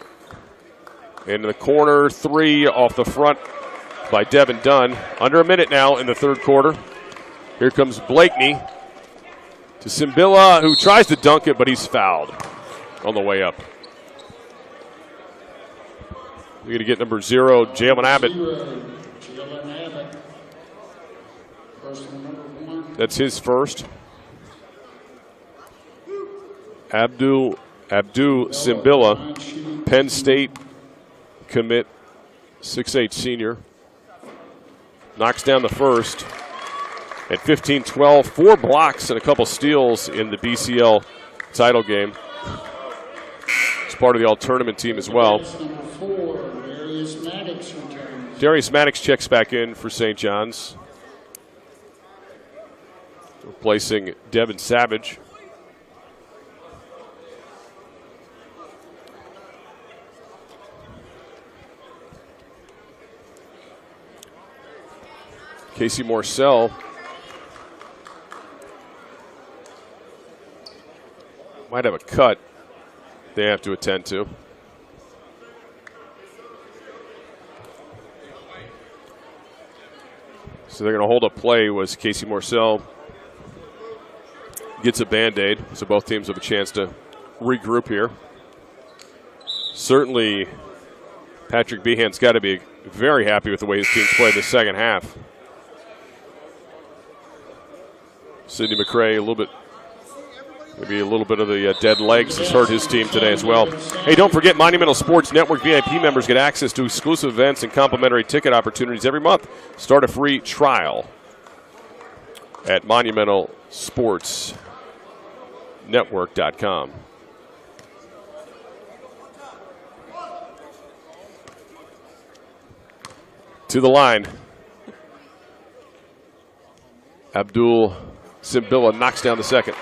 In the corner, 3 off the front by Devin Dunn. Under a minute now in the third quarter. Here comes Blakeney to Simbila, who tries to dunk it, but he's fouled on the way up. We're going to get number 0, Jalen Abbott. That's his first. Abdul Simbila, Penn State commit, 6'8" senior. Knocks down the first. At 15-12, 4 blocks and a couple steals in the BCL title game. He's part of the all-tournament team as well. Darius Maddox checks back in for St. John's, replacing Devin Savage. Casey Morcell might have a cut they have to attend to. So they're going to hold up play was Casey Morcell gets a Band-Aid. So both teams have a chance to regroup here. Certainly, Patrick Behan's got to be very happy with the way his team's played the second half. Sidney McCray, maybe a little bit of the dead legs has hurt his team today as well. Hey, don't forget, Monumental Sports Network VIP members get access to exclusive events and complimentary ticket opportunities every month. Start a free trial at monumentalsportsnetwork.com. To the line, Abdul Simbilla knocks down the second.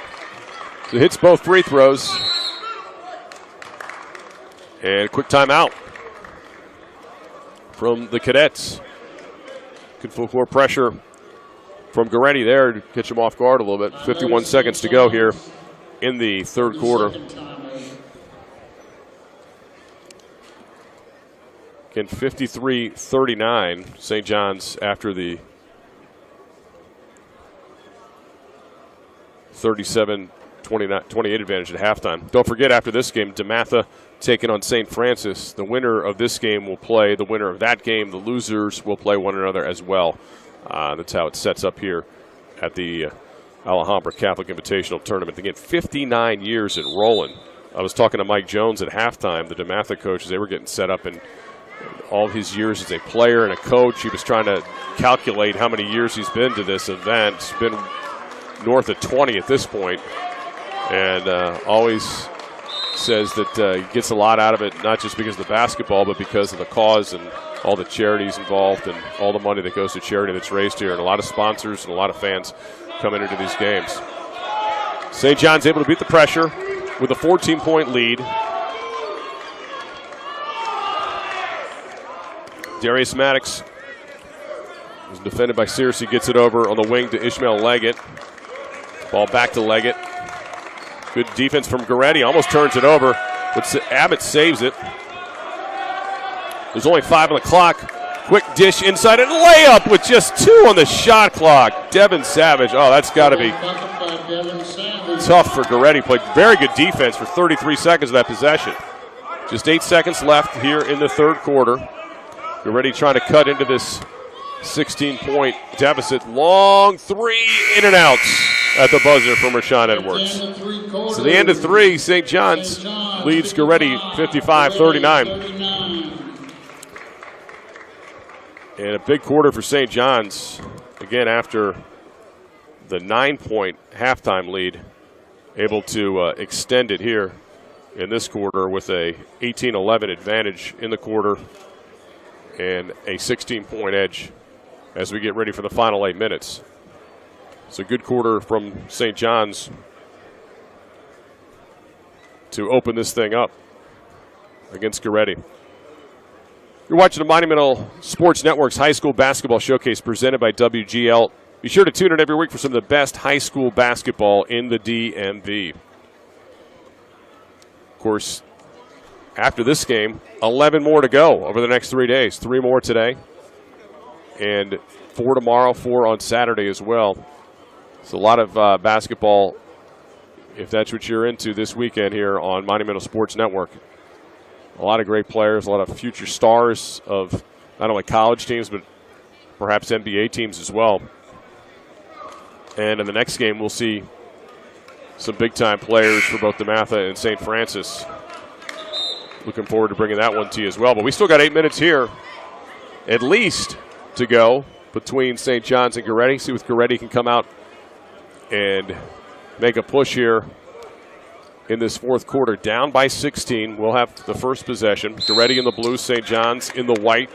So hits both free throws. And quick timeout from the Cadets. Good full court pressure from Goretti there to catch him off guard a little bit. 51 seconds to go here in the third quarter. Again, 53-39, St. John's after the 37-28 advantage at halftime. Don't forget, after this game, DeMatha taking on St. Francis. The winner of this game will play the winner of that game. The losers will play one another as well. That's how it sets up here at the Alhambra Catholic Invitational Tournament. Again, 59 years in rolling. I was talking to Mike Jones at halftime, the DeMatha coaches. They were getting set up in all his years as a player and a coach. He was trying to calculate how many years he's been to this event. It's been north of 20 at this point, and always says that he gets a lot out of it, not just because of the basketball, but because of the cause and all the charities involved and all the money that goes to charity that's raised here, and a lot of sponsors and a lot of fans coming into these games. St. John's able to beat the pressure with a 14-point lead. Darius Maddox was defended by Searcy, gets it over on the wing to Ishmael Leggett. Ball back to Leggett. Good defense from Goretti, almost turns it over, but Abbott saves it. There's only 5 on the clock. Quick dish inside and layup with just 2 on the shot clock. Devin Savage, oh, that's got to be tough for Goretti. Played very good defense for 33 seconds of that possession. Just 8 seconds left here in the third quarter. Goretti trying to cut into this 16-point deficit. Long three, in and out at the buzzer from Rashawn Edwards. So the end of three, St. John's leads Goretti 55-39. And a big quarter for St. John's, again, after the 9-point halftime lead, able to extend it here in this quarter with a 18-11 advantage in the quarter and a 16-point edge as we get ready for the final 8 minutes. It's a good quarter from St. John's to open this thing up against Goretti. You're watching the Monumental Sports Network's High School Basketball Showcase presented by WGL. Be sure to tune in every week for some of the best high school basketball in the DMV. Of course, after this game, 11 more to go over the next 3 days. 3 more today, and 4 tomorrow, 4 on Saturday as well. It's a lot of basketball, if that's what you're into, this weekend here on Monumental Sports Network. A lot of great players, a lot of future stars of not only college teams, but perhaps NBA teams as well. And in the next game, we'll see some big-time players for both DeMatha and St. Francis. Looking forward to bringing that one to you as well. But we still got 8 minutes here, at least, to go between St. John's and Goretti. See if Goretti can come out and make a push here in this fourth quarter. Down by 16. We'll have the first possession. Goretti in the blue, St. John's in the white.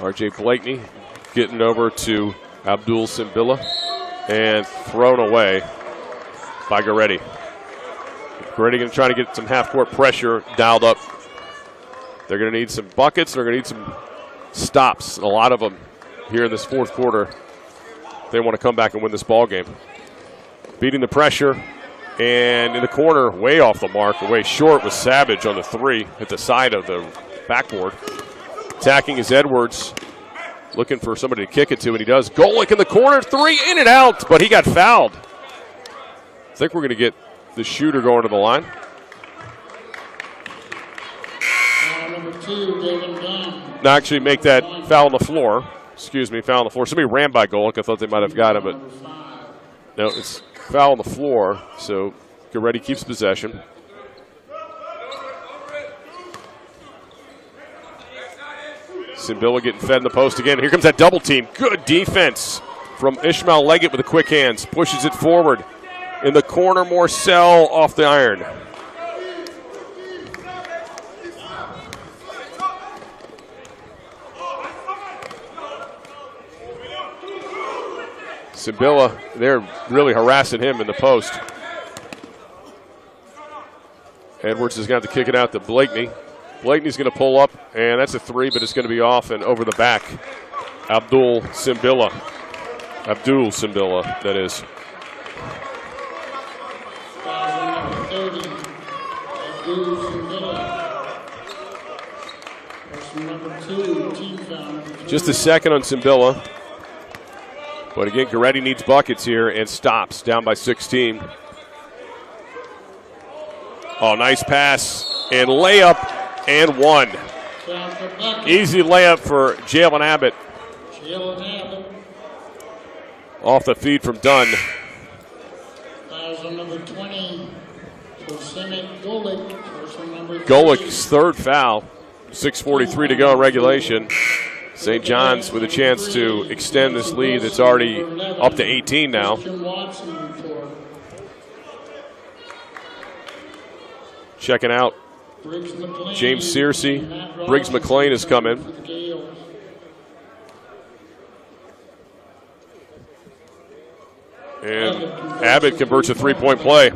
R.J. Blakeney getting over to Abdul Simbilla and thrown away by Goretti. Goretti going to try to get some half-court pressure dialed up. They're going to need some buckets. They're going to need some stops, a lot of them here in this fourth quarter. They want to come back and win this ball game. Beating the pressure And in the corner, way off the mark, way short was Savage on the 3 at the side of the backboard. Attacking is Edwards, looking for somebody to kick it to, and he does. Golick in the corner, 3, in and out, but he got fouled. I think we're going to get the shooter going to the line. Number 2, David Dunn. No, actually make that foul on the floor. Excuse me, foul on the floor. Somebody ran by Golick. I thought they might have got him, but no, it's foul on the floor. So Goretti keeps possession. Simbilla getting fed in the post again. Here comes that double team. Good defense from Ishmael Leggett with the quick hands. Pushes it forward. In the corner, Morcell off the iron. Simbilla, they're really harassing him in the post. Edwards is going to have to kick it out to Blakeney. Blakeney's going to pull up, and that's a 3, but it's going to be off and over the back. Abdul Simbilla, that is. Just a second on Simbilla. But again, Goretti needs buckets here and stops, down by 16. Oh, nice pass and layup and 1. Easy layup for Jalen Abbott. Off the feed from Dunn. Number 20, Golick. Golick's 3rd foul. 6:43 to go in regulation. St. John's with a chance to extend this lead that's already up to 18 now. Checking out James Searcy. Briggs McLean has come in. And Abbott converts a 3-point play.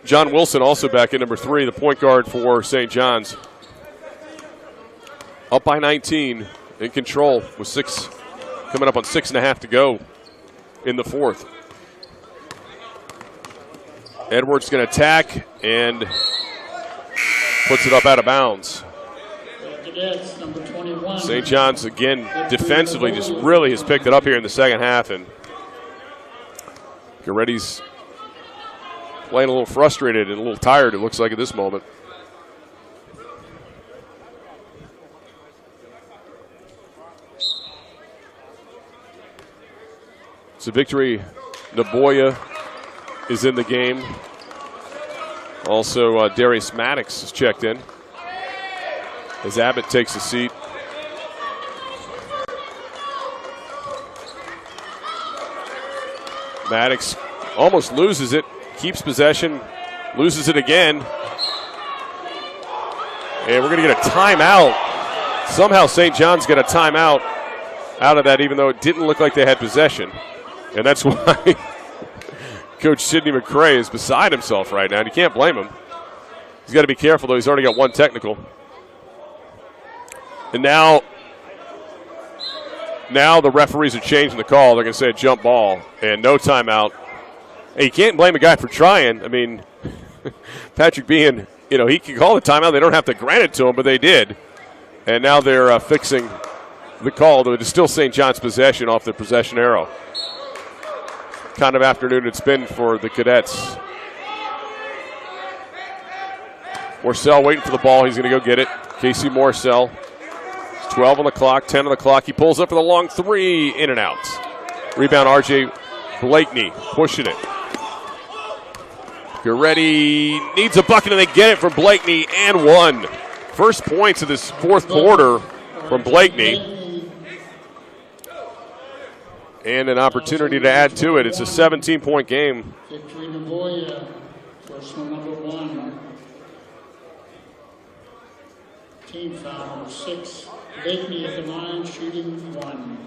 John Wilson also back in number 3, the point guard for St. John's. Up by 19, in control with 6, coming up on 6.5 to go in the 4th. Edwards going to attack and puts it up out of bounds. St. John's again defensively just really has picked it up here in the second half, and Goretti's playing a little frustrated and a little tired, it looks like, at this moment. So Victory Naboya is in the game. Also, Darius Maddox is checked in as Abbott takes a seat. Maddox almost loses it, keeps possession, loses it again. And we're going to get a timeout. Somehow St. John's got a timeout out of that, even though it didn't look like they had possession. And that's why Coach Sidney McCray is beside himself right now. And you can't blame him. He's got to be careful, though. He's already got 1 technical. And now the referees are changing the call. They're going to say a jump ball and no timeout. Hey, you can't blame a guy for trying. I mean, Patrick Behan, he can call the timeout. They don't have to grant it to him, but they did. And now they're fixing the call, though it is still St. John's possession off the possession arrow. Kind of afternoon it's been for the Cadets. Morcell waiting for the ball. He's going to go get it. Casey Morcell. 12 on the clock, 10 on the clock. He pulls up for the long 3, in and out. Rebound, R.J. Blakeney pushing it. Goretti needs a bucket, and they get it from Blakeney, and 1. First points of this 4th quarter from Blakeney. And an opportunity to add to it. It's a 17-point game. Victory Naboya, personal number 1. Team foul number 6. Blakeney at the line, shooting 1.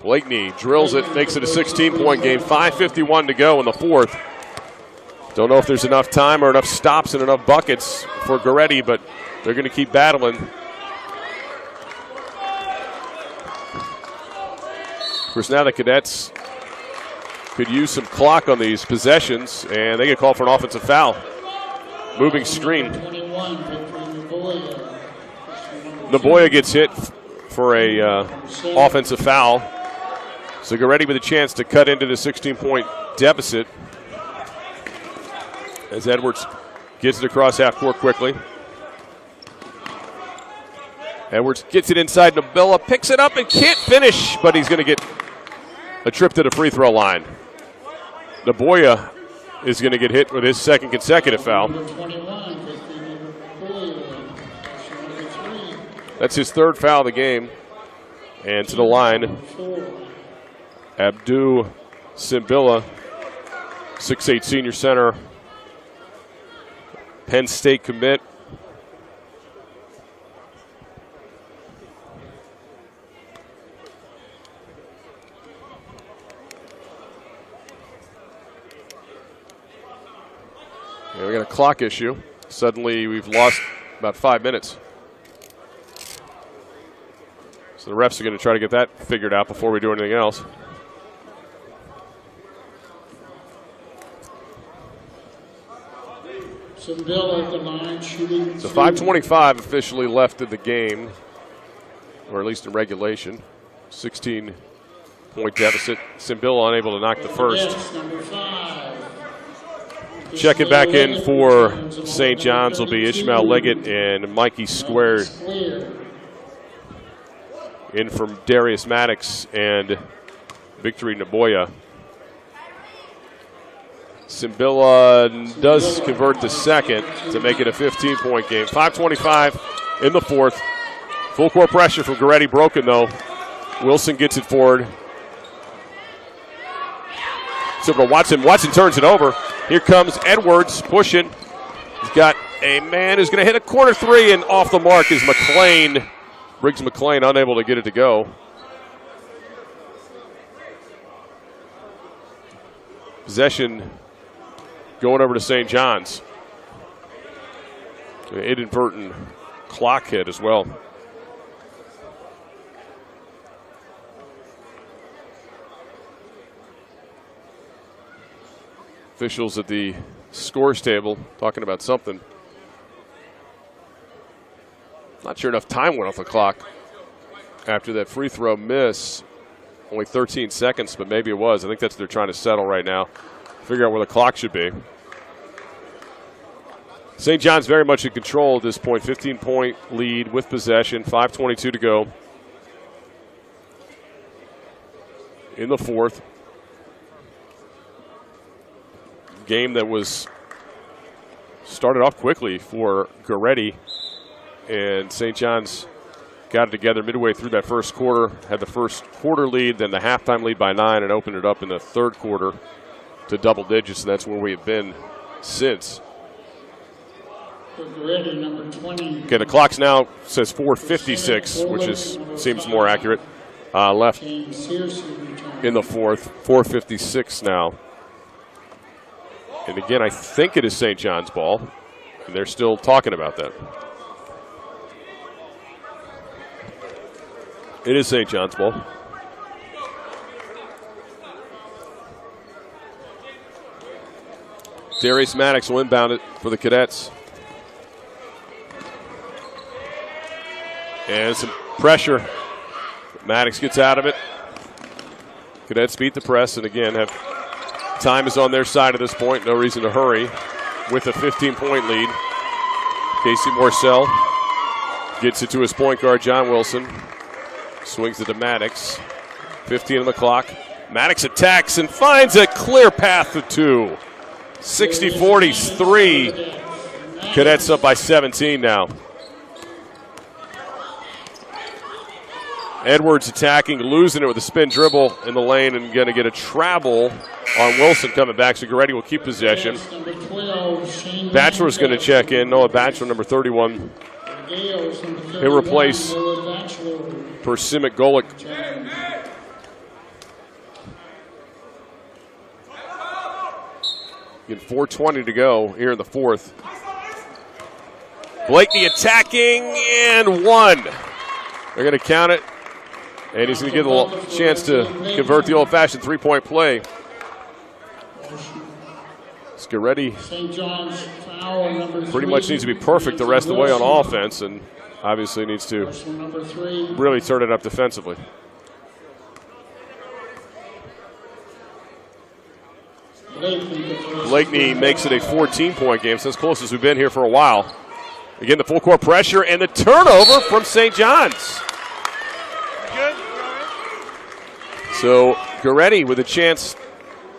Blakeney drills it, makes it a 16-point game. 5:51 to go in the 4th. Don't know if there's enough time or enough stops and enough buckets for Goretti, but they're going to keep battling. Of course, now the Cadets could use some clock on these possessions, and they get called for an offensive foul. Moving screen. Naboya gets hit for a offensive foul. So Goretti with a chance to cut into the 16-point deficit as Edwards gets it across half court quickly. Edwards gets it inside Nabilla, picks it up and can't finish, but he's going to get a trip to the free throw line. Naboya is going to get hit with his second consecutive foul. That's his third foul of the game. And to the line, Abdu Simbila, 6'8" senior center, Penn State commit. We got a clock issue. Suddenly we've lost about 5 minutes. So the refs are going to try to get that figured out before we do anything else. So 5:25 officially left in the game, or at least in regulation. 16-point deficit. Simbila unable to knock the first. Checking back in for St. John's will be Ishmael Leggett and Mikey Square. In from Darius Maddox and Victory Naboya. Simbila does convert the second to make it a 15-point game. 5:25 in the fourth. Full court pressure from Goretti, broken though. Wilson gets it forward. So for Watson. Watson turns it over. Here comes Edwards pushing. He's got a man who's going to hit a corner three, and off the mark is McLean. Briggs McLean unable to get it to go. Possession going over to St. John's. An inadvertent clock hit as well. Officials at the scores table talking about something. Not sure enough time went off the clock after that free throw miss. Only 13 seconds, but maybe it was. I think that's what they're trying to settle right now. Figure out where the clock should be. St. John's very much in control at this point. 15-point lead with possession. 5:22 to go in the fourth. Game that was started off quickly for Goretti, and St. John's got it together midway through that first quarter, had the first quarter lead, then the halftime lead by 9, and opened it up in the third quarter to double digits, and that's where we have been since. Goretti, number 20. Okay, the clock now says 4:56, which seems more accurate. Left in the fourth, 4:56 now. And again, I think it is St. John's ball, and they're still talking about that. It is St. John's ball. Darius Maddox will inbound it for the Cadets. And some pressure. Maddox gets out of it. Cadets beat the press, and again, time is on their side at this point. No reason to hurry with a 15-point lead. Casey Morcell gets it to his point guard, John Wilson. Swings it to Maddox. 15 on the clock. Maddox attacks and finds a clear path to two. 60-43. Cadets up by 17 now. Edwards attacking, losing it with a spin dribble in the lane, and going to get a travel on Wilson coming back. So Goretti will keep possession. Batchelor's going to check in. Noah Batchelor, number 31. He'll replace Persimmon Golick. Again, 4:20 to go here in the fourth. Blakeney attacking, and one. They're going to count it. And he's going to get a chance to convert the old-fashioned three-point play. Goretti St. John's foul number 3. Pretty much needs to be perfect the rest of the way on offense, and obviously needs to Number 3. really turn it up defensively. Blakeney makes it a 14-point game. It's as close as we've been here for a while. Again, the full court pressure and the turnover from St. John's. So Goretti with a chance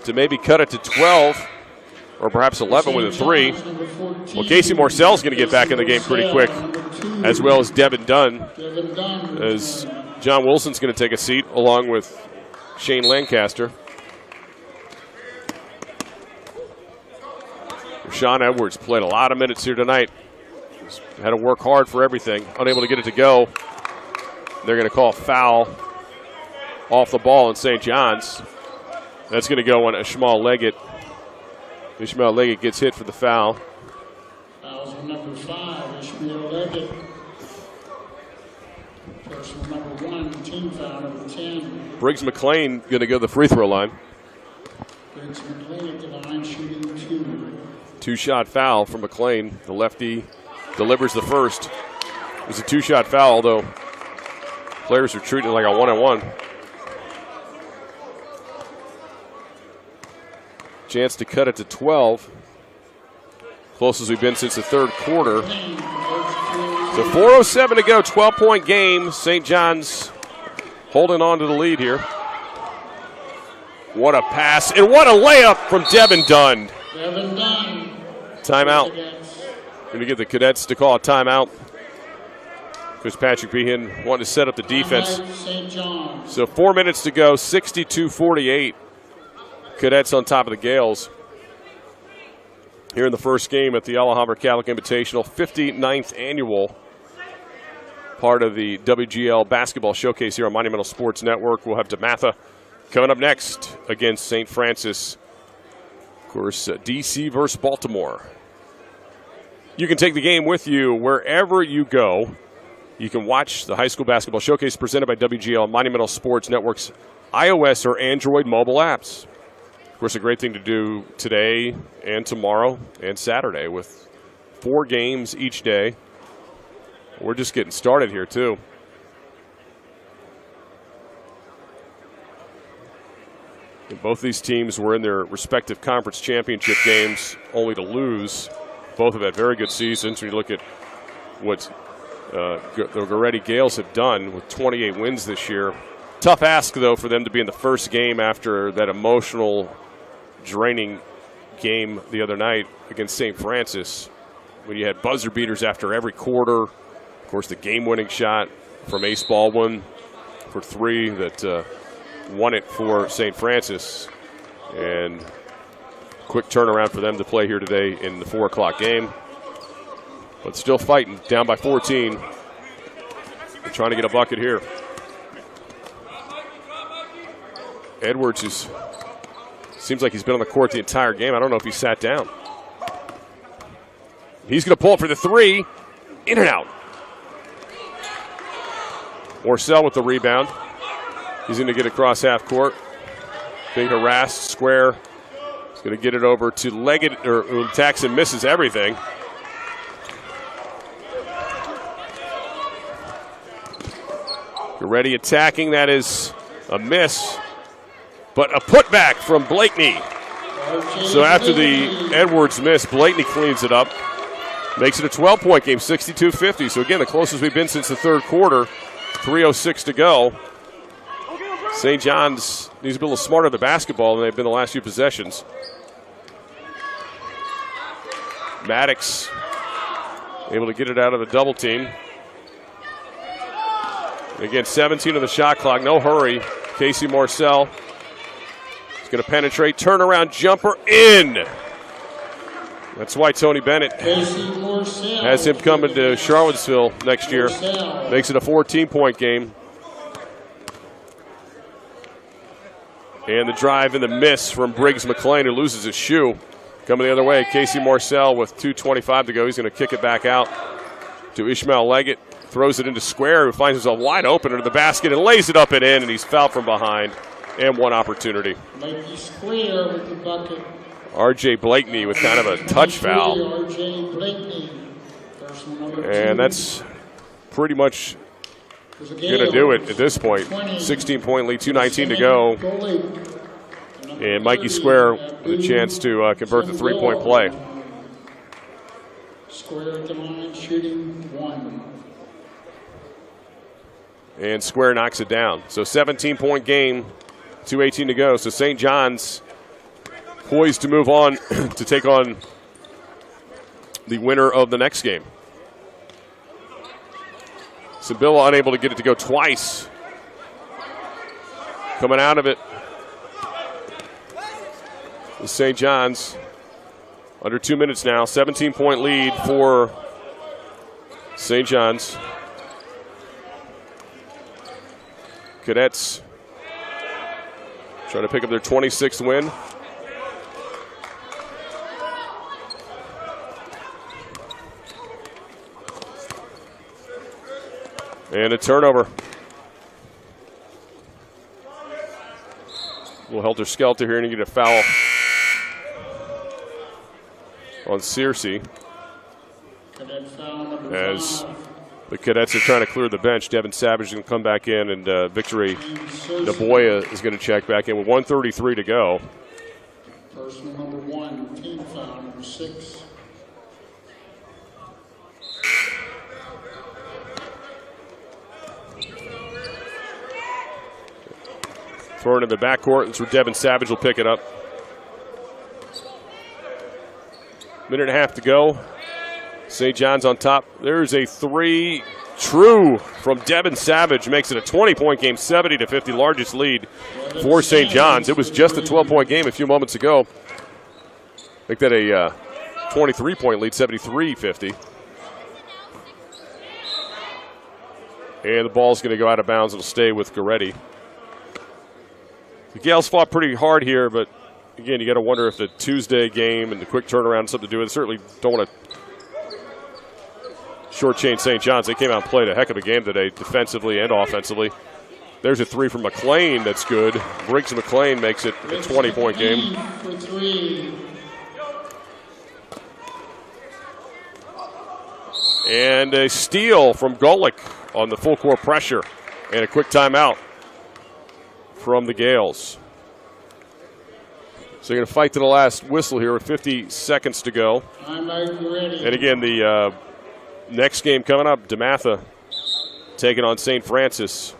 to maybe cut it to 12 or perhaps 11 with a 3. Well, Casey Morcell's going to get back in the game pretty quick, as well as Devin Dunn, as John Wilson's going to take a seat along with Shane Lancaster. Rashawn Edwards played a lot of minutes here tonight. He's had to work hard for everything. Unable to get it to go. They're going to call a foul off the ball in St. John's. That's going to go on Ishmael Leggett. Ishmael Leggett gets hit for the foul. Fouls on number 5, Ishmael Leggett. Personal number 1, team foul number 10. Briggs McLean going to go to the free throw line. Briggs McLean at the line shooting 2. Two-shot foul from McLean. The lefty delivers the first. It was a two-shot foul, although players are treating it like a one-on-one. Chance to cut it to 12. Closest we've been since the third quarter. So 4:07 to go, 12-point game. St. John's holding on to the lead here. What a pass, and what a layup from Devin Dunn. Devin Dunn. Timeout. Going to get the Cadets to call a timeout. Coach Patrick Behan wanting to set up the defense. So 4 minutes to go, 62-48. Cadets on top of the Gales. Here in the first game at the Alhambra Catholic Invitational, 59th annual, part of the WGL Basketball Showcase here on Monumental Sports Network. We'll have DeMatha coming up next against St. Francis. Of course, DC versus Baltimore. You can take the game with you wherever you go. You can watch the High School Basketball Showcase presented by WGL on Monumental Sports Network's iOS or Android mobile apps. Of course, a great thing to do today and tomorrow and Saturday with 4 games each day. We're just getting started here, too. And both these teams were in their respective conference championship games, only to lose. Both have had very good seasons. When you look at what the Goretti Gales have done with 28 wins this year. Tough ask, though, for them to be in the first game after that emotional, draining game the other night against St. Francis, when you had buzzer beaters after every quarter. Of course, the game-winning shot from Ace Baldwin for 3 that won it for St. Francis. And quick turnaround for them to play here today in the 4 o'clock game. But still fighting, down by 14. They're trying to get a bucket here. Edwards seems like he's been on the court the entire game. I don't know if he sat down. He's going to pull for the 3. In and out. Morcell with the rebound. He's going to get across half court. Being harassed, square. He's going to get it over to Leggett, who attacks and misses everything. Goretti attacking. That is a miss. But a putback from Blakeney. So after the Edwards miss, Blakeney cleans it up. Makes it a 12-point game, 62-50. So again, the closest we've been since the third quarter. 3:06 to go. St. John's needs to be a little smarter at the basketball than they've been the last few possessions. Maddox able to get it out of the double team. And again, 17 on the shot clock, no hurry. Casey Morcell is going to penetrate, turnaround jumper in. That's why Tony Bennett has him coming to Charlottesville next year. Makes it a 14-point game. And the drive and the miss from Briggs McLean, who loses his shoe. Coming the other way, Casey Morcell with 2:25 to go. He's going to kick it back out to Ishmael Leggett. Throws it into Square, who finds himself wide open under the basket and lays it up and in, and he's fouled from behind. And one opportunity. Mikey Square with the bucket. R.J. Blakeney with kind of a touch foul. R.J. Blakeney, personal number 2. And that's pretty much going to do it at this point. 16-point lead, 2:19 to go. And Mikey Square with a chance to convert the three-point play. Square at the line, shooting 1. And Square knocks it down. So 17-point game, 2:18 to go. So St. John's poised to move on to take on the winner of the next game. Sabilla unable to get it to go twice. Coming out of it is St. John's. Under 2 minutes now. 17-point lead for St. John's. Cadets trying to pick up their 26th win. And a turnover. A little helter-skelter here, and you get a foul on Searcy. As the Cadets are trying to clear the bench, Devin Savage is going to come back in, and Victory Naboya is going to check back in with 1:33 to go. Personal number 1, team foul number 6. Thrown in the backcourt. That's where Devin Savage will pick it up. Minute and a half to go. St. John's on top. There's a three. True from Devin Savage. Makes it a 20-point game, 70-50, largest lead for St. John's. It was just a 12-point game a few moments ago. Make that a 23-point lead, 73-50. And the ball's going to go out of bounds. It'll stay with Goretti. The Gales fought pretty hard here, but again, you got to wonder if the Tuesday game and the quick turnaround has something to do with it. Certainly don't want to shortchange St. John's. They came out and played a heck of a game today, defensively and offensively. There's a three from McLean that's good. Briggs McLean makes it a 20-point game. And a steal from Golick on the full court pressure. And a quick timeout from the Gales. So you're going to fight to the last whistle here with 50 seconds to go. And again, the next game coming up, DeMatha taking on St. Francis.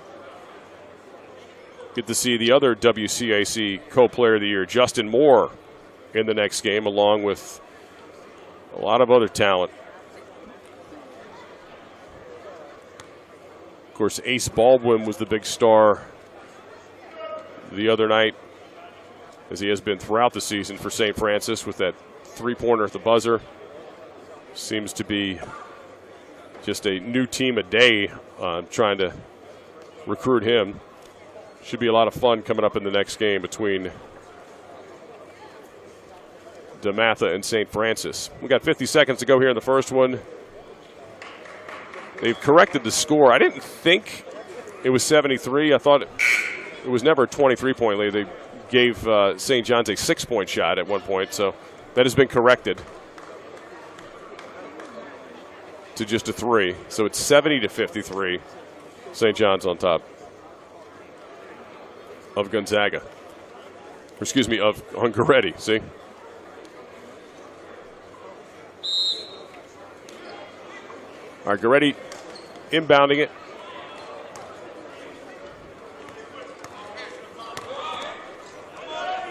Get to see the other WCAC co-player of the year, Justin Moore, in the next game, along with a lot of other talent. Of course, Ace Baldwin was the big star the other night, as he has been throughout the season for St. Francis with that three-pointer at the buzzer. Seems to be just a new team a day trying to recruit him. Should be a lot of fun coming up in the next game between DeMatha and St. Francis. We got 50 seconds to go here in the first one. They've corrected the score. I didn't think it was 73. I thought it was never a 23-point lead. They gave St. John's a 6-point shot at one point, so that has been corrected to just a 3. So it's 70-53. St. John's on top of Gonzaga. Or excuse me, of Goretti. See? All right, Goretti inbounding it.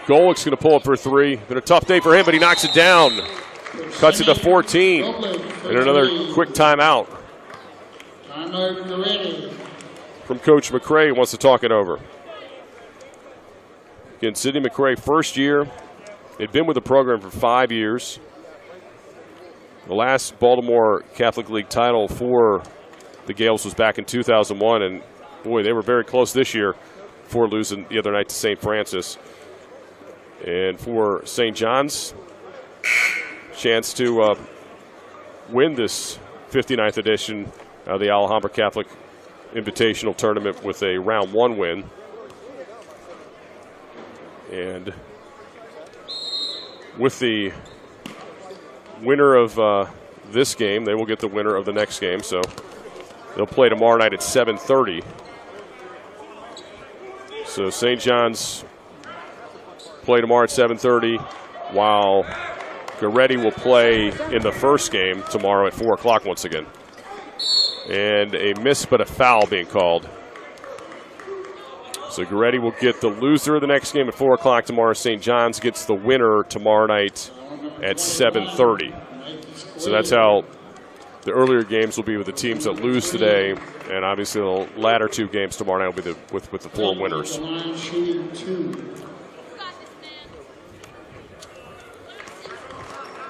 Golick's going to pull it for 3. Been a tough day for him, but he knocks it down. Cuts it to 14. And another quick timeout from Coach McCray, who wants to talk it over. Again, Sidney McCray, first year. They'd been with the program for 5 years. The last Baltimore Catholic League title for the Gales was back in 2001, and boy, they were very close this year before losing the other night to St. Francis. And for St. John's, chance to win this 59th edition of the Alhambra Catholic Invitational Tournament with a round 1 win. with the winner of this game, they will get the winner of the next game. So they'll play tomorrow night at 7:30. So St. John's play tomorrow at 7:30, while Goretti will play in the first game tomorrow at 4 o'clock once again. And a miss but a foul being called. So Goretti will get the loser of the next game at 4 o'clock tomorrow. St. John's gets the winner tomorrow night at 7:30. So that's how the earlier games will be with the teams that lose today. And obviously the latter 2 games tomorrow night will be with the 4 winners.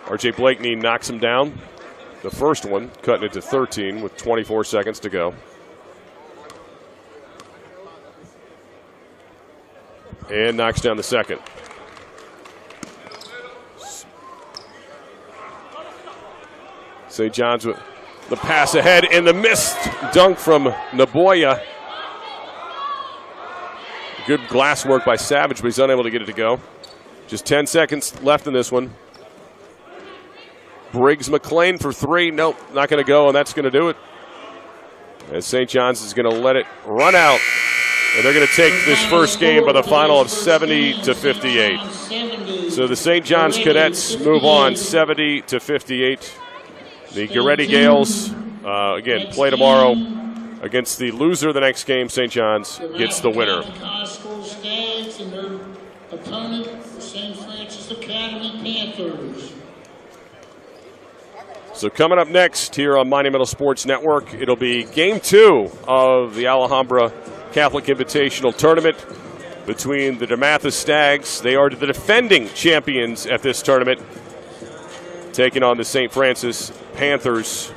R.J. Blakeney knocks him down. The first one, cutting it to 13 with 24 seconds to go. And knocks down the second. St. John's with the pass ahead and the missed dunk from Naboya. Good glass work by Savage, but he's unable to get it to go. Just 10 seconds left in this one. Briggs McLean for 3. Nope, not going to go, and that's going to do it. As St. John's is going to let it run out. And they're going to take this first game by the final of 70-58. So the St. John's Cadets move on 70-58. The Goretti Gales, again, play tomorrow against the loser of the next game. St. John's gets the winner. Opponent, St. Francis Academy Panthers. So coming up next here on Monumental Sports Network, it'll be Game 2 of the Alhambra Catholic Invitational Tournament between the DeMatha Stags. They are the defending champions at this tournament, taking on the St. Francis Panthers,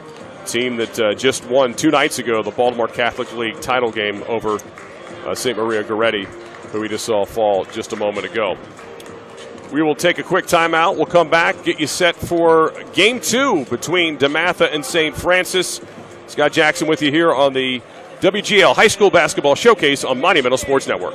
team that just won 2 nights ago the Baltimore Catholic League title game over St. Maria Goretti, who we just saw fall just a moment ago. We will take a quick timeout. We'll come back, get you set for Game 2 between DeMatha and St. Francis. Scott Jackson with you here on the WGL High School Basketball Showcase on Monumental Sports Network.